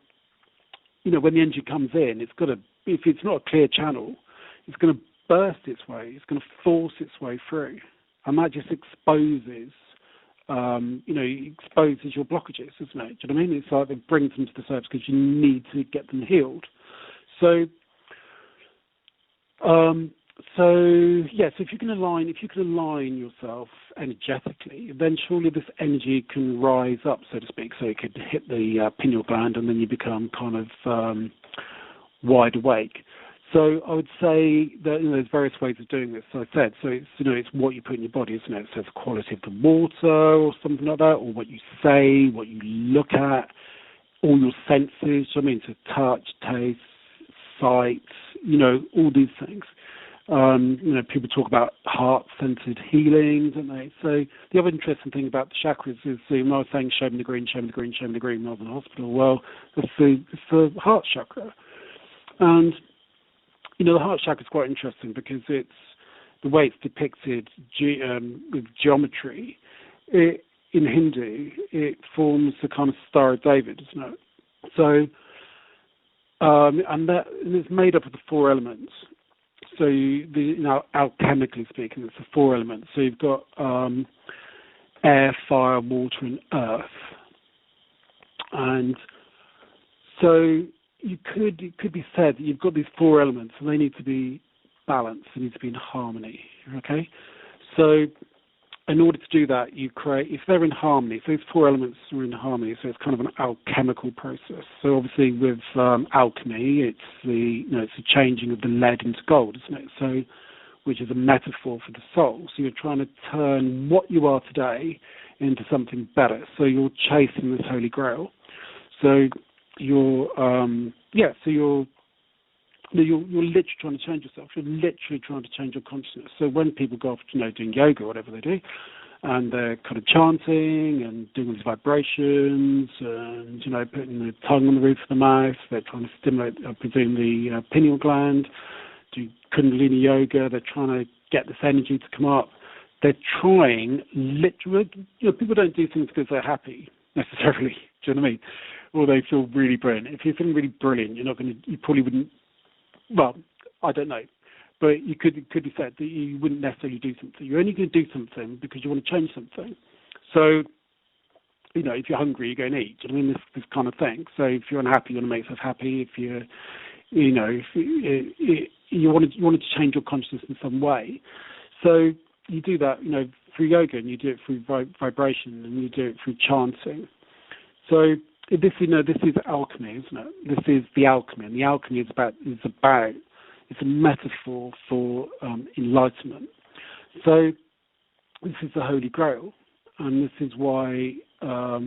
when the energy comes in, if it's not a clear channel, it's going to burst its way, it's going to force its way through. And that just exposes your blockages, isn't it? Do you know what I mean? It's like it brings them to the surface because you need to get them healed. So if you can align yourself energetically, then surely this energy can rise up, so to speak. So it could hit the pineal gland, and then you become kind of wide awake. So I would say that there's various ways of doing this. So I said, it's what you put in your body, isn't it? So it's the quality of the water or something like that, or what you say, what you look at, all your senses. So touch, taste, sight, all these things. People talk about heart-centered healing, don't they? So the other interesting thing about the chakras is, when I was saying show me the green, show me the green, show me the green, rather than hospital, well, it's the heart chakra. And, the heart chakra is quite interesting because it's the way it's depicted with geometry. In Hindu, it forms the kind of Star of David, isn't it? So, and it's made up of the four elements. So, alchemically speaking, it's the four elements. So you've got air, fire, water, and earth. And so it could be said that you've got these four elements, and they need to be balanced. They need to be in harmony. Okay. So, in order to do that, you create, if they're in harmony, so these four elements are in harmony, so it's kind of an alchemical process. So obviously with alchemy, it's it's the changing of the lead into gold, isn't it? So, which is a metaphor for the soul. So you're trying to turn what you are today into something better. So you're chasing this holy grail. So you're literally trying to change yourself. You're literally trying to change your consciousness. So when people go off, doing yoga or whatever they do, and they're kind of chanting and doing these vibrations and, putting the tongue on the roof of the mouth, they're trying to stimulate, I presume, the pineal gland, do Kundalini yoga, they're trying to get this energy to come up. They're trying literally, people don't do things because they're happy necessarily, do you know what I mean? Or they feel really brilliant. If you're feeling really brilliant, you probably wouldn't. Well, I don't know, but it could be said that you wouldn't necessarily do something. You're only going to do something because you want to change something. So, if you're hungry, you go and eat. Do you know what I mean? This kind of thing. So if you're unhappy, you want to make yourself happy. If you're, if you wanted to change your consciousness in some way, so you do that, through yoga, and you do it through vibration, and you do it through chanting. So this is alchemy, isn't it? This is the alchemy, and the alchemy is it's a metaphor for enlightenment. So this is the Holy Grail, and this is why there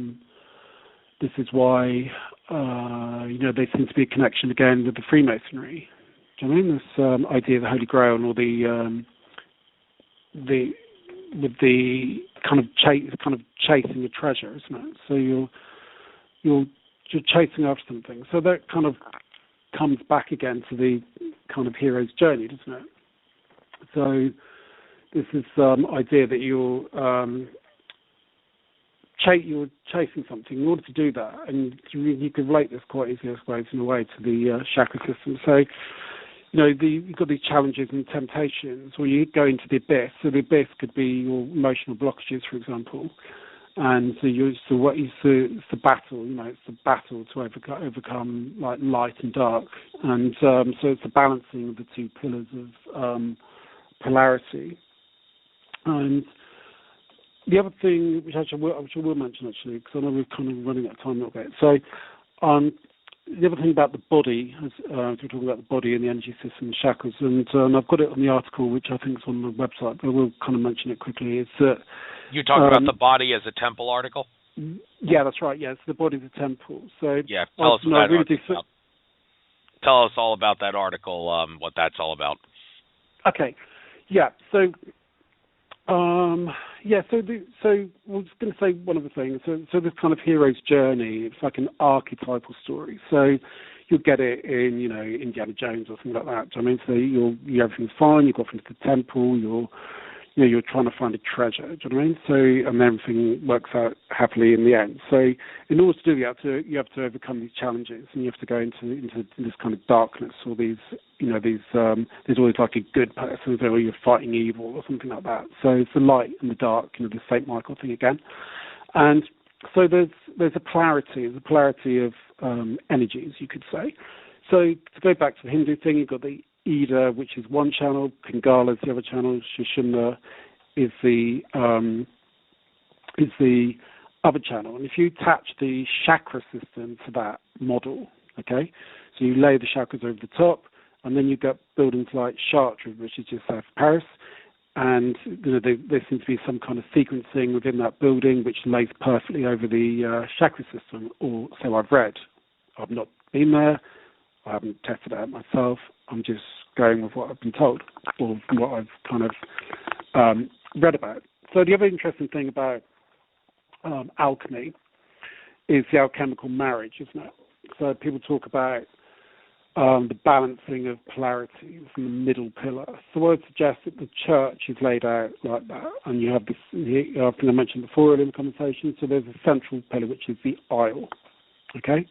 seems to be a connection again with the Freemasonry. Do you know what I mean? This idea of the Holy Grail, or with the kind of chasing a treasure, isn't it? So you're chasing after something. So that kind of comes back again to the kind of hero's journey, doesn't it? So this is idea that you're chasing something. In order to do that, and you can relate this quite easily, I suppose, in a way, to the chakra system. So, you've got these challenges and temptations, or you go into the abyss. So the abyss could be your emotional blockages, for example. And so it's the battle, it's the battle to overcome like light and dark. And so it's the balancing of the two pillars of polarity. And the other thing, which I will mention actually, because I know we're kind of running out of time a little bit. So the other thing about the body, we're talking about the body and the energy system and chakras, and I've got it on the article, which I think is on the website, but we'll kind of mention it quickly. It's that
you're talking about the body as a temple article?
Yeah, that's right. Yeah, it's the body as a temple. So
yeah, tell us about that. Tell us all about that article. What that's all about.
Okay. Yeah. So. So we're just going to say one other thing. So this kind of hero's journey, it's like an archetypal story. So you'll get it in, Indiana Jones or something like that. I mean, so everything's fine. You go off into the temple. You're trying to find a treasure. Do you know what I mean? So and everything works out happily in the end. So in order to do that, you have to overcome these challenges, and you have to go into this kind of darkness, or there's always like a good person, or you're fighting evil or something like that. So it's the light and the dark, the St. Michael thing again. And so there's a polarity of energies, you could say. So to go back to the Hindu thing, you've got the Ida, which is one channel, Pingala is the other channel, Sushumna is the other channel. And if you attach the chakra system to that model, okay, so you lay the chakras over the top, and then you've got buildings like Chartres, which is just south of Paris, and there seems to be some kind of sequencing within that building which lays perfectly over the chakra system, or so I've read. I've not been there. I haven't tested it out myself. I'm just going with what I've been told or from what I've kind of read about. So the other interesting thing about alchemy is the alchemical marriage, isn't it? So people talk about the balancing of polarities in the middle pillar. So I would suggest that the church is laid out like that, and you have this, I think I mentioned before in the conversation, so there's a central pillar, which is the aisle, okay?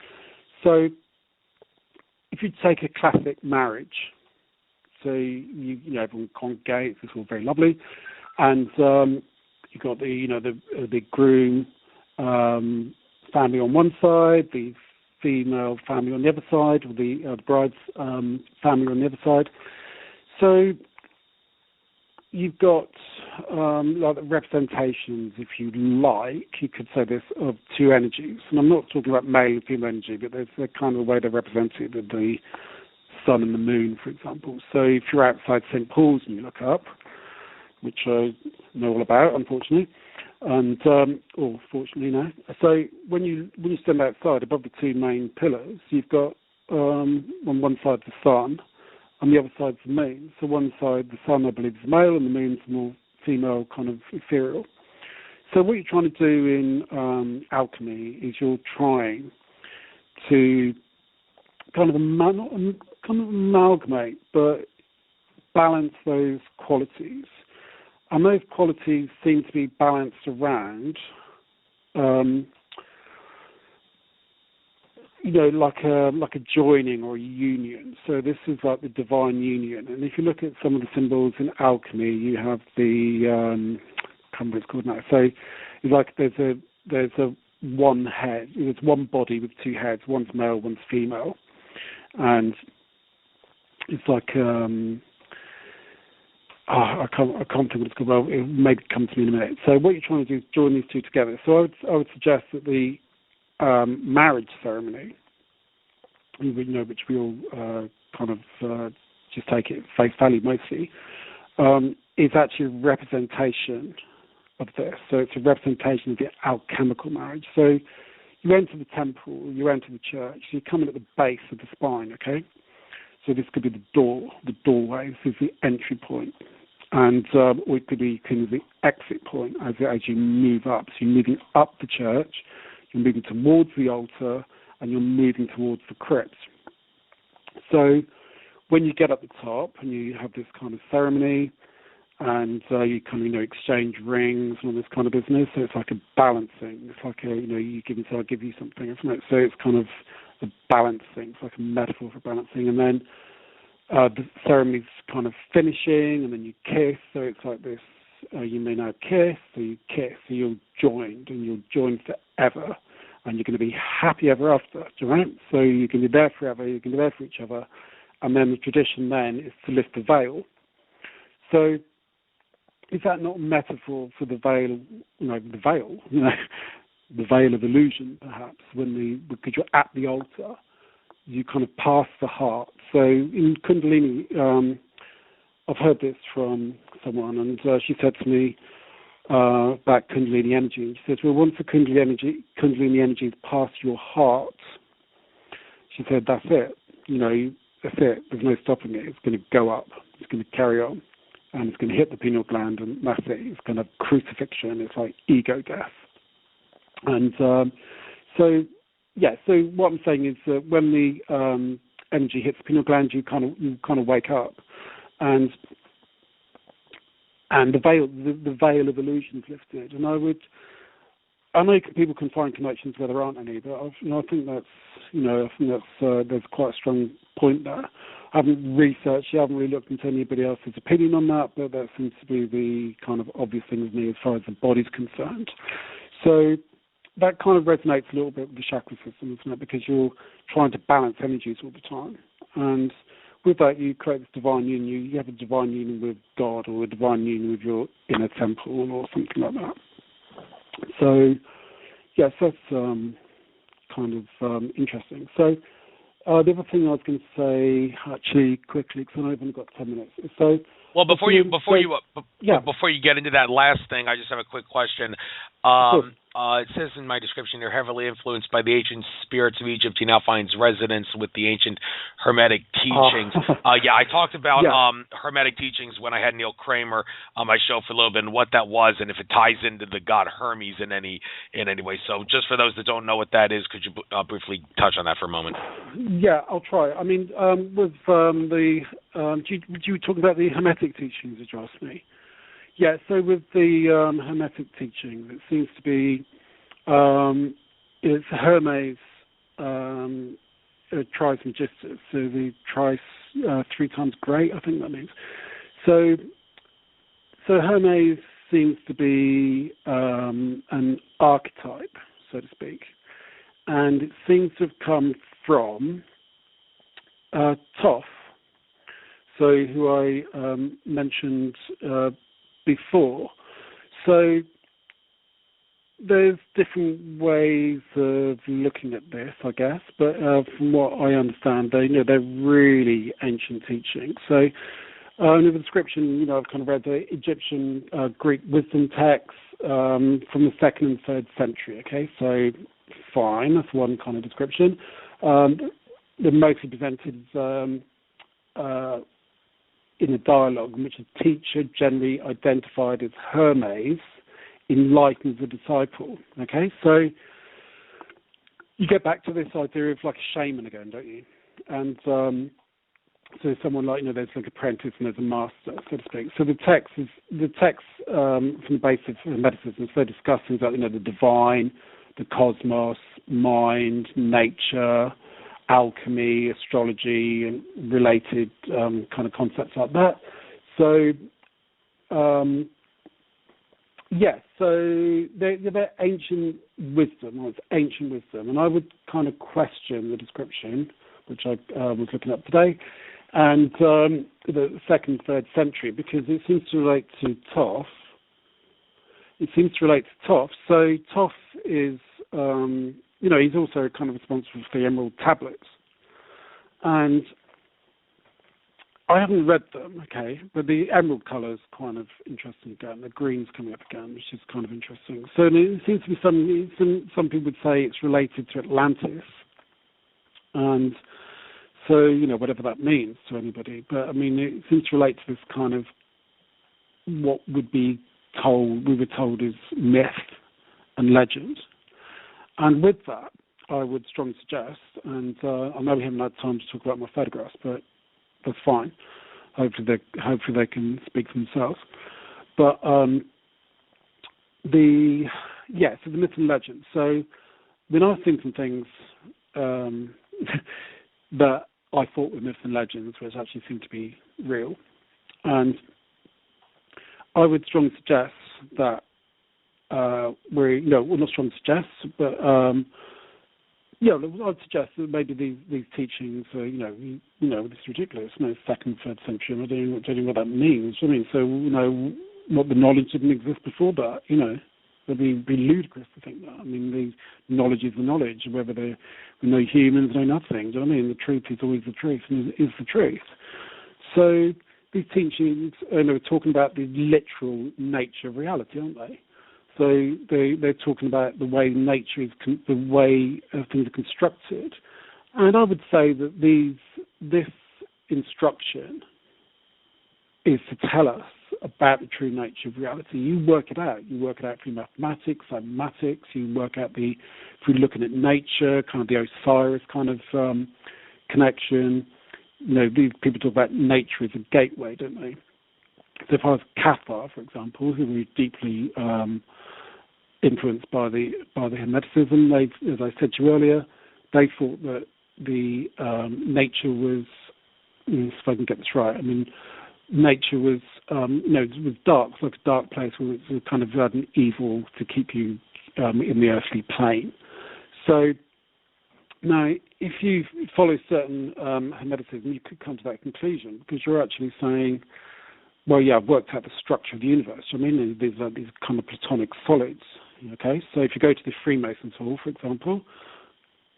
So if you take a classic marriage, so you know everyone congregates, it's all very lovely, and you've got the groom family on one side, the female family on the other side, or the bride's family on the other side. So you've got like the representations, if you like, you could say this, of two energies. And I'm not talking about male and female energy, but there's a kind of way they're represented with the sun and the moon, for example. So if you're outside St. Paul's and you look up, which I know all about, unfortunately, and or fortunately no. So when you stand outside above the two main pillars, you've got on one side the sun, on the other side the moon. So one side the sun, I believe, is male, and the moon's more female, kind of ethereal. So what you're trying to do in alchemy is you're trying to kind of amalgamate, but balance those qualities. And those qualities seem to be balanced around, like a joining or a union. So this is like the divine union. And if you look at some of the symbols in alchemy, you have the, I can't remember what it's called now. So it's like there's a one head. There's one body with two heads. One's male, one's female, and it's like. I can't think what it's called. Well, it may come to me in a minute. So what you're trying to do is join these two together. So I would suggest that the marriage ceremony, which we all kind of just take it face value mostly, is actually a representation of this. So it's a representation of the alchemical marriage. So you enter the temple, you enter the church, so you come in at the base of the spine, okay? So this could be the doorway. This is the entry point. And or it could be kind of the exit point as you move up. So you're moving up the church, you're moving towards the altar, and you're moving towards the crypt. So when you get up the top and you have this kind of ceremony, and you kind of exchange rings and all this kind of business, so it's like a balancing. It's like you give me, so I give you something, isn't it? So it's kind of a balancing. It's like a metaphor for balancing, and then the ceremony's kind of finishing, and then you kiss. So it's like this. You may now kiss, so you kiss, so you're joined, and you're joined forever, and you're going to be happy ever after. Do you right? So you can be there forever. You can be there for each other, and then the tradition then is to lift the veil. So is that not a metaphor for the veil? The veil of illusion, perhaps, because you're at the altar, you kind of pass the heart. So in Kundalini, I've heard this from someone, and she said to me about Kundalini energy. And she says, well, once the Kundalini energy is past your heart, she said, that's it. That's it. There's no stopping it. It's going to go up. It's going to carry on. And it's going to hit the pineal gland, and that's it. It's kind of crucifixion. It's like ego death. And so what I'm saying is that when the energy hits the pineal gland, you kind of wake up, and the veil of illusion is lifted. And I know people can find connections where there aren't any, but I think that's there's quite a strong point there. I haven't researched, I haven't really looked into anybody else's opinion on that, but that seems to be the kind of obvious thing with me as far as the body's concerned. So that kind of resonates a little bit with the chakra system, isn't it? Because you're trying to balance energies all the time. And with that, you create this divine union. You have a divine union with God, or a divine union with your inner temple, or something like that. So, yes, that's kind of interesting. So, the other thing I was going to say, actually, quickly, because I know I've only got 10 minutes. So,
well, before you get into that last thing, I just have a quick question.
Sure.
it says in my description, you're heavily influenced by the ancient spirits of Egypt. He now finds resonance with the ancient Hermetic teachings. Yeah, I talked about Hermetic teachings when I had Neil Kramer on my show for a little bit and what that was and if it ties into the god Hermes in any way. So just for those that don't know what that is, could you briefly touch on that for a moment?
Yeah, I'll try. I mean, with you were talking about the Hermetic teachings, did you ask me? Yeah, so with the Hermetic teachings, it seems to be it's Hermes Trismegistus, so the Tris 3 times great, I think that means. So Hermes seems to be an archetype, so to speak, and it seems to have come from Thoth, so who I mentioned before. So there's different ways of looking at this, I guess, but from what I understand, they're really ancient teachings. So in the description, I've kind of read the Egyptian Greek wisdom texts from the 2nd and 3rd century. Okay, so fine, that's one kind of description. They're mostly presented in a dialogue in which a teacher, generally identified as Hermes, enlightens a disciple. Okay, so you get back to this idea of like a shaman again, don't you? And so someone like, there's like an apprentice and there's a master, so to speak. So the text from the base of Hermeticism, so discuss things like, the divine, the cosmos, mind, nature, alchemy, astrology, and related kind of concepts like that. So, so they're ancient wisdom, or it's ancient wisdom, and I would kind of question the description, which I was looking up today, and the 2nd, 3rd century, because it seems to relate to Thoth. So Thoth is he's also kind of responsible for the Emerald Tablets. And I haven't read them, okay, but the emerald colour is kind of interesting again. The green's coming up again, which is kind of interesting. So it seems to be some people would say it's related to Atlantis. And so, whatever that means to anybody. But, I mean, it seems to relate to this kind of what we were told is myth and legend. And with that, I would strongly suggest, and I know we haven't had time to talk about my photographs, but that's fine. Hopefully they can speak for themselves. But so the myth and legend. So when I was thinking things that I thought were myths and legends, which actually seem to be real, and I would strongly suggest that not strongly suggest, but I'd suggest that maybe these teachings are, this is ridiculous. 2nd, 3rd century. I don't know what that means. I mean, so what the knowledge didn't exist before that. It'd be ludicrous to think that. I mean, the knowledge is the knowledge. Whether we know humans, know nothing. Do you know what I mean? The truth is always the truth, and is the truth. So these teachings, are talking about the literal nature of reality, aren't they? So they're talking about the way nature is, the way things are constructed. And I would say that this instruction is to tell us about the true nature of reality. You work it out. You work it out through mathematics, cymatics. You work out through looking at nature, kind of the Osiris kind of connection. These people talk about nature as a gateway, don't they? So if I was Cathar, for example, who were deeply influenced by the Hermeticism, as I said to you earlier, they thought that the nature was, if I can get this right, I mean, nature was, it was dark. It's like a dark place where it's kind of an evil to keep you in the earthly plane. So now, if you follow certain Hermeticism, you could come to that conclusion because you're actually saying, well, yeah, I've worked out the structure of the universe. I mean, these are these kind of platonic solids. Okay, so if you go to the Freemasons Hall, for example,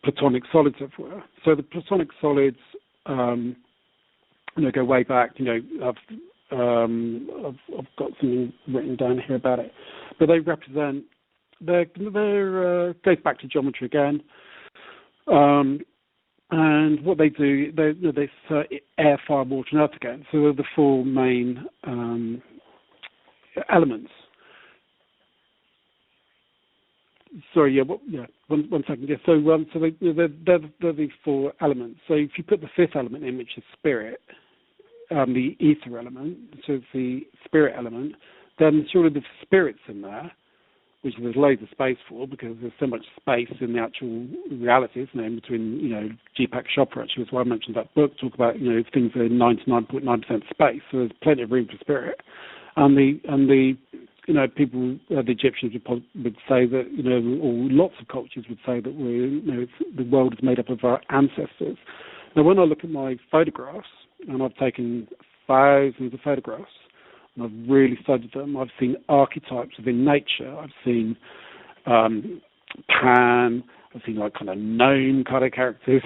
platonic solids everywhere. So the platonic solids, go way back. I've got something written down here about it, but they represent they're goes back to geometry again. And what they do, they air, fire, water, and earth again. So they're the four main elements. Sorry, one second. Yeah, so they're the four elements. So if you put the fifth element in, which is spirit, the ether element, so it's the spirit element, then surely the spirit's in there, which there's loads of space for, because there's so much space in the actual reality, isn't there, in between, Deepak Chopra, actually, that's why I mentioned that book, talk about, things are 99.9% space, so there's plenty of room for spirit. And the people, the Egyptians would say that, or lots of cultures would say that the world is made up of our ancestors. Now, when I look at my photographs, and I've taken thousands of photographs, and I've really studied them, I've seen archetypes within nature, I've seen Pan, I've seen like kind of gnome kind of characters,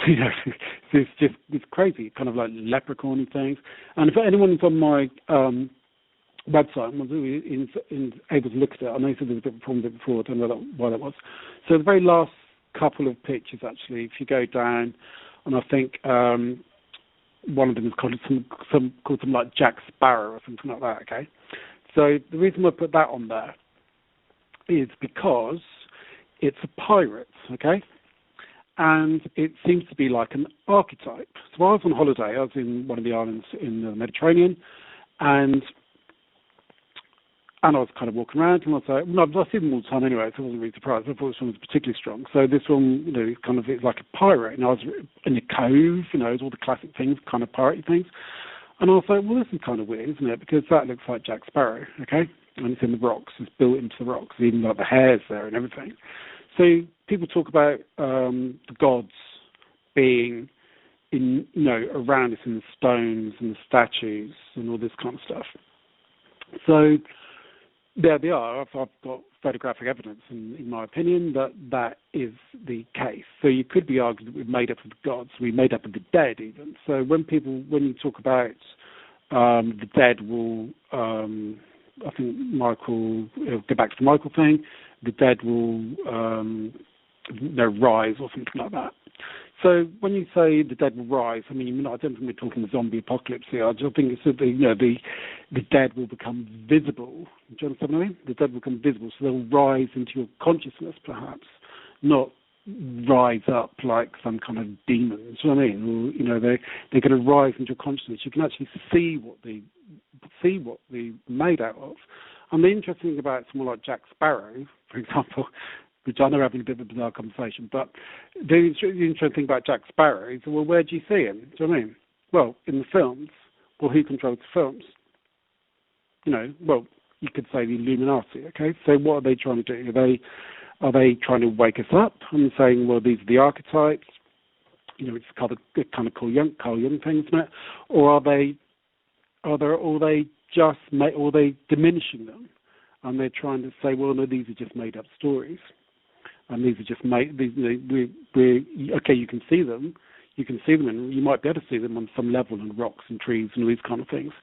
it's crazy, kind of like leprechaun things. And if anyone's on my website and is able to look at it, I know you said there was a bit of a problem with it before, I don't know why that was. So the very last couple of pictures, actually, if you go down, and I think one of them is called something like Jack Sparrow or something like that, okay? So the reason I put that on there is because it's a pirate, okay? And it seems to be like an archetype. So I was on holiday, I was in one of the islands in the Mediterranean, and I was kind of walking around, and I was like, I've seen them all the time anyway, so I wasn't really surprised. I thought this one was particularly strong. So this one, it's like a pirate, and I was in a cove, it's all the classic things, kind of piratey things. And I was like, well, this is kind of weird, isn't it? Because that looks like Jack Sparrow, okay? And it's in the rocks, it's built into the rocks, even like the hair's there and everything. So people talk about the gods being around us in the stones and the statues and all this kind of stuff. So there they are. I've got photographic evidence, in my opinion, that is the case. So you could be arguing that we're made up of the gods, we're made up of the dead even. So when you talk about the dead will, I think Michael, go back to the Michael thing, the dead will rise or something like that. So when you say the dead will rise, I don't think we're talking the zombie apocalypse here. I just think it's that the dead will become visible. Do you understand what I mean? The dead will become visible, so they'll rise into your consciousness, perhaps, not rise up like some kind of demons. Do you know what I mean? Or they're going to rise into your consciousness. You can actually see what they're made out of. And the interesting thing about someone like Jack Sparrow, for example, which I know we're having a bit of a bizarre conversation, but the interesting thing about Jack Sparrow is, well, where do you see him? Do you know what I mean? Well, in the films. Well, who controls the films? Well, you could say the Illuminati, okay? So what are they trying to do? Are they trying to wake us up and saying, well, these are the archetypes? It's kind of Carl Jung thing, isn't it? Or are they diminishing them? And they're trying to say, well, no, these are just made up stories. And these are just okay, you can see them, and you might be able to see them on some level in rocks and trees and all these kind of things.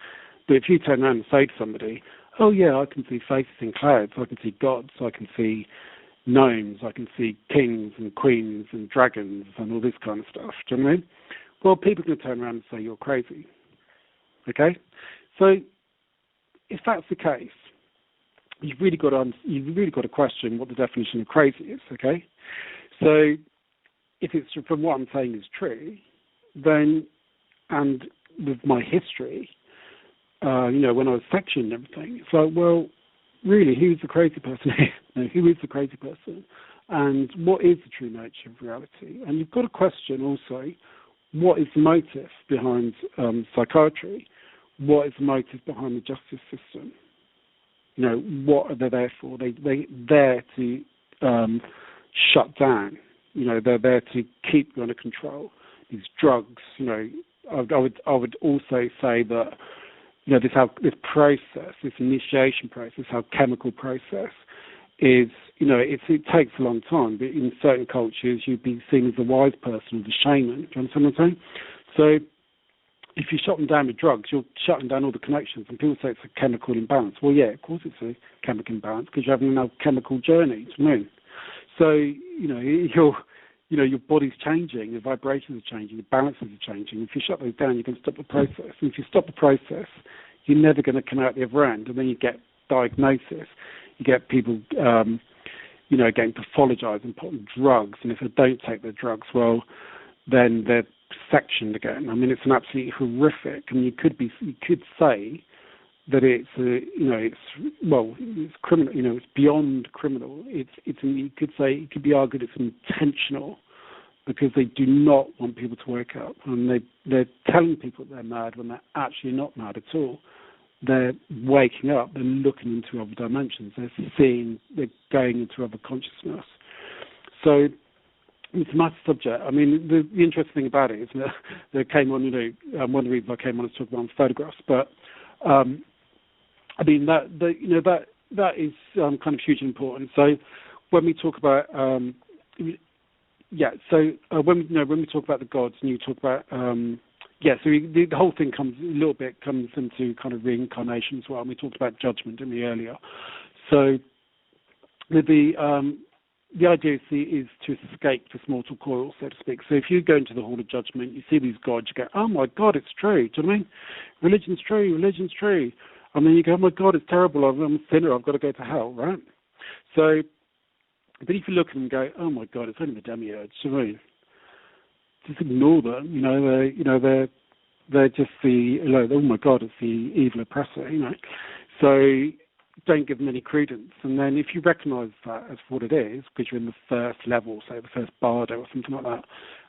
But if you turn around and say to somebody, oh yeah, I can see faces in clouds, I can see gods, I can see gnomes, I can see kings and queens and dragons and all this kind of stuff, do you know what I mean? Well, people can turn around and say you're crazy. Okay? So if that's the case, you've really got to question what the definition of crazy is, okay? So if it's from what I'm saying is true, then, and with my history, when I was sectioned and everything, it's like, well, really, who's the crazy person here? Who is the crazy person? And what is the true nature of reality? And you've got to question also, what is the motive behind psychiatry? What is the motive behind the justice system? What are they there for? They're there to shut down. They're there to keep you under control. These drugs, I would also say that, this process, this initiation process, how chemical process is, it takes a long time. But in certain cultures, you'd be seen as the wise person or the shaman. Do you understand what I'm saying? So if you shut them down with drugs, you're shutting down all the connections. And people say it's a chemical imbalance. Well, yeah, of course it's a chemical imbalance because you're having a chemical journey. Do you know what I mean? So, your body's changing, your vibrations are changing, the balances are changing. If you shut those down, you can stop the process. And if you stop the process, you're never going to come out the other end. And then you get diagnosis. You get people, getting pathologized and put on drugs. And if they don't take their drugs, well, then they're sectioned again. I mean, it's an absolutely horrific. And you could say that it's criminal. It's beyond criminal. You could say it could be argued it's intentional because they do not want people to wake up, and they're telling people that they're mad when they're actually not mad at all. They're waking up. They're looking into other dimensions. They're going into other consciousness. So it's a massive subject. I mean, the interesting thing about it is that they came on. One of the reasons I came on is to talk about photographs, but. I mean that is kind of hugely important. So when we talk about when we talk about the gods, and you talk about the whole thing comes into kind of reincarnation as well. And we talked about judgment, didn't we, earlier? So the idea is to escape this mortal coil, so to speak. So if you go into the hall of judgment, you see these gods, you go, oh my God, it's true. Do you know what I mean? Religion's true. And then you go, oh my God, it's terrible. I'm a sinner. I've got to go to hell, right? So, but if you look at them and go, oh my God, it's only the demiurge. Do you know what I mean? Just ignore them. They're just oh my God, it's the evil oppressor. So don't give them any credence. And then if you recognise that as what it is, because you're in the first level, say the first bardo or something like that,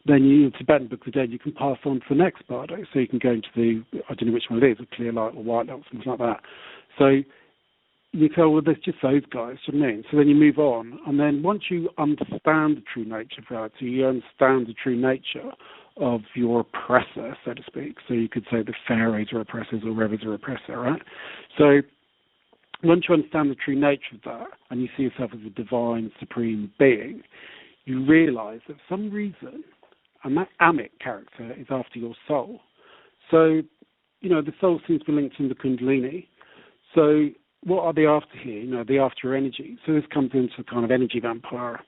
then you Tibetan Book of the Dead, you can pass on to the next bardo. So you can go into I don't know which one it is, a clear light or white light or something like that. So you go, well, there's just those guys, do you know what I mean? So then you move on, and then once you understand the true nature of reality, you understand the true nature of your oppressor, so to speak. So you could say the pharaohs are oppressors or revers are oppressor, right? So once you understand the true nature of that, and you see yourself as a divine, supreme being, you realise that for some reason, and that Amit character is after your soul. So, the soul seems to be linked in the Kundalini. So what are they after here? They're after your energy. So this comes into kind of energy vampire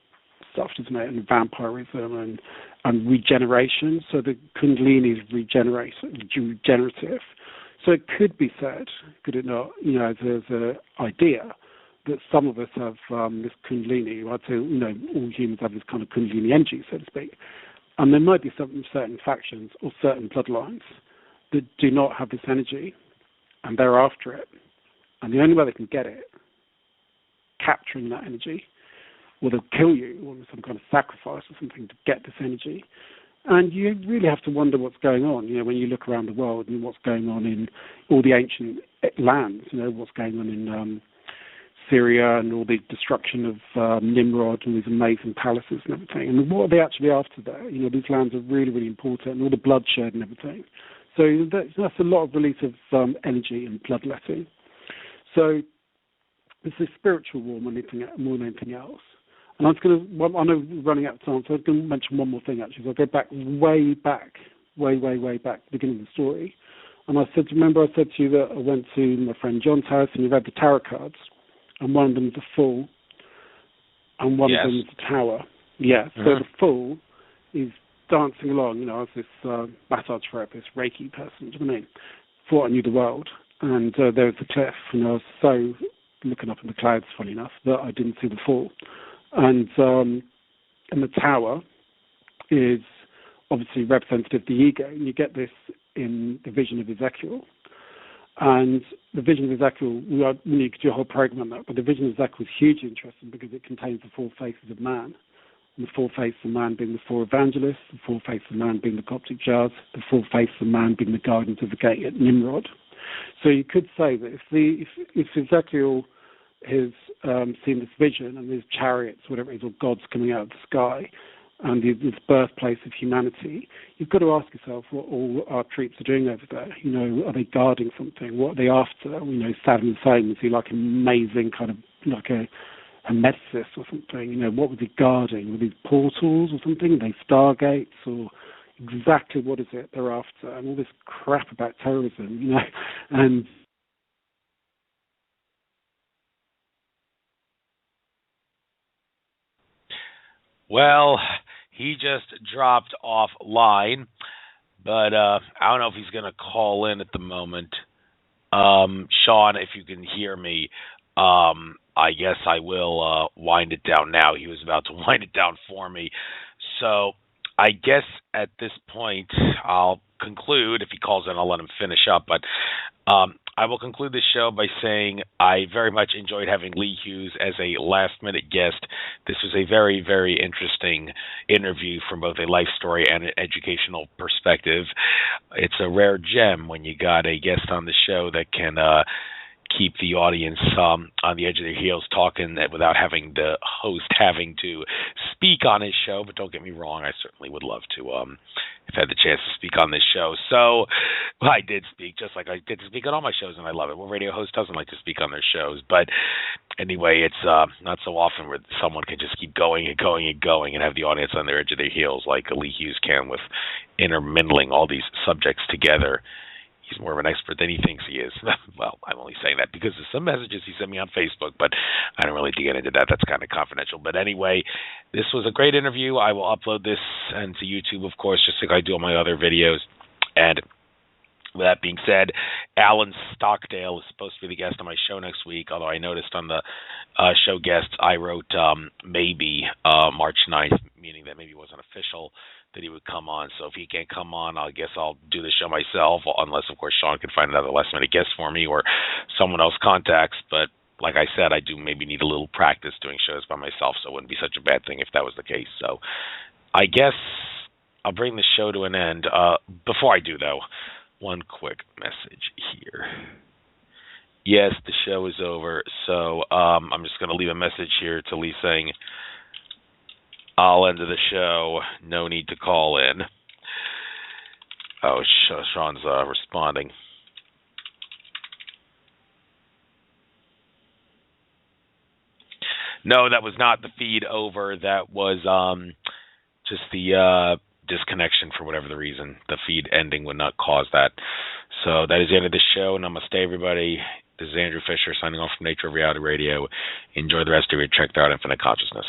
stuff, doesn't it? And vampirism and regeneration. So the Kundalini is regenerative. So it could be said, could it not, as an idea that some of us have this Kundalini. I'd say, all humans have this kind of Kundalini energy, so to speak. And there might be certain factions or certain bloodlines that do not have this energy, and they're after it. And the only way they can get it, capturing that energy, or they'll kill you, or some kind of sacrifice or something to get this energy. And you really have to wonder what's going on, when you look around the world and what's going on in all the ancient lands, what's going on in Syria and all the destruction of Nimrod and these amazing palaces and everything. And what are they actually after there? These lands are really, really important, and all the bloodshed and everything. So that's a lot of release of energy and bloodletting. So it's a spiritual war more than anything else. And I know we're running out of time, so I'm going to mention one more thing, actually. So I'll go back, way back, beginning of the story. And I said to you that I went to my friend John's house and he read the tarot cards, and one of them is the Fool, and one of them is the Tower. Yeah, so the Fool is dancing along, as this massage therapist, Reiki person, do you know what I mean? Thought I knew the world. And there was a cliff, and I was so looking up in the clouds, funny enough, that I didn't see the Fool. And the Tower is obviously representative of the ego, and you get this in the vision of Ezekiel. And the vision of Ezekiel, you could do a whole program on that, but the vision of Ezekiel is hugely interesting because it contains the four faces of man. And the four faces of man being the four evangelists, the four faces of man being the Coptic jars, the four faces of man being the guardians of the gate at Nimrod. So you could say that if Ezekiel has seen this vision and these chariots, whatever it is, or gods coming out of the sky, and this birthplace of humanity, you've got to ask yourself what all our troops are doing over there. Are they guarding something? What are they after? Saddam Hussein, is he like an amazing kind of like a hermeticist or something? What was he guarding? Were these portals or something? Are they stargates? Or exactly what is it they're after, and all this crap about terrorism, you know, and
Well, he just dropped offline, but I don't know if he's going to call in at the moment. Sean, if you can hear me, I guess I will wind it down now. He was about to wind it down for me. So I guess at this point, I'll conclude. If he calls in, I'll let him finish up. But I will conclude this show by saying I very much enjoyed having Leigh Hughes as a last-minute guest. This was a very, very interesting interview from both a life story and an educational perspective. It's a rare gem when you got a guest on the show that can keep the audience on the edge of their heels talking without having the host having to speak on his show. But don't get me wrong, I certainly would love to have had the chance to speak on this show. So I did speak, just like I get to speak on all my shows, and I love it. Well, radio host doesn't like to speak on their shows. But anyway, it's not so often where someone can just keep going and going and going and have the audience on their edge of their heels like Leigh Hughes can with intermingling all these subjects together. He's more of an expert than he thinks he is. Well, I'm only saying that because of some messages he sent me on Facebook, but I don't really get into that. That's kind of confidential. But anyway, this was a great interview. I will upload this and to YouTube, of course, just like I do on my other videos. And with that being said, Alan Stockdale is supposed to be the guest on my show next week, although I noticed on the show guests I wrote maybe March 9th, meaning that maybe it wasn't official that he would come on. So if he can't come on, I guess I'll do the show myself, unless, of course, Sean can find another last-minute guest for me or someone else contacts. But like I said, I do maybe need a little practice doing shows by myself, so it wouldn't be such a bad thing if that was the case. So I guess I'll bring the show to an end. Before I do, though, one quick message here. Yes, the show is over, so I'm just going to leave a message here to Leigh saying, I'll end the show. No need to call in. Oh, Sean's responding. No, that was not the feed over. That was just the disconnection for whatever the reason. The feed ending would not cause that. So that is the end of the show. Namaste, everybody. This is Andrew Fisher signing off from Nature of Reality Radio. Enjoy the rest of your trek throughout infinite consciousness.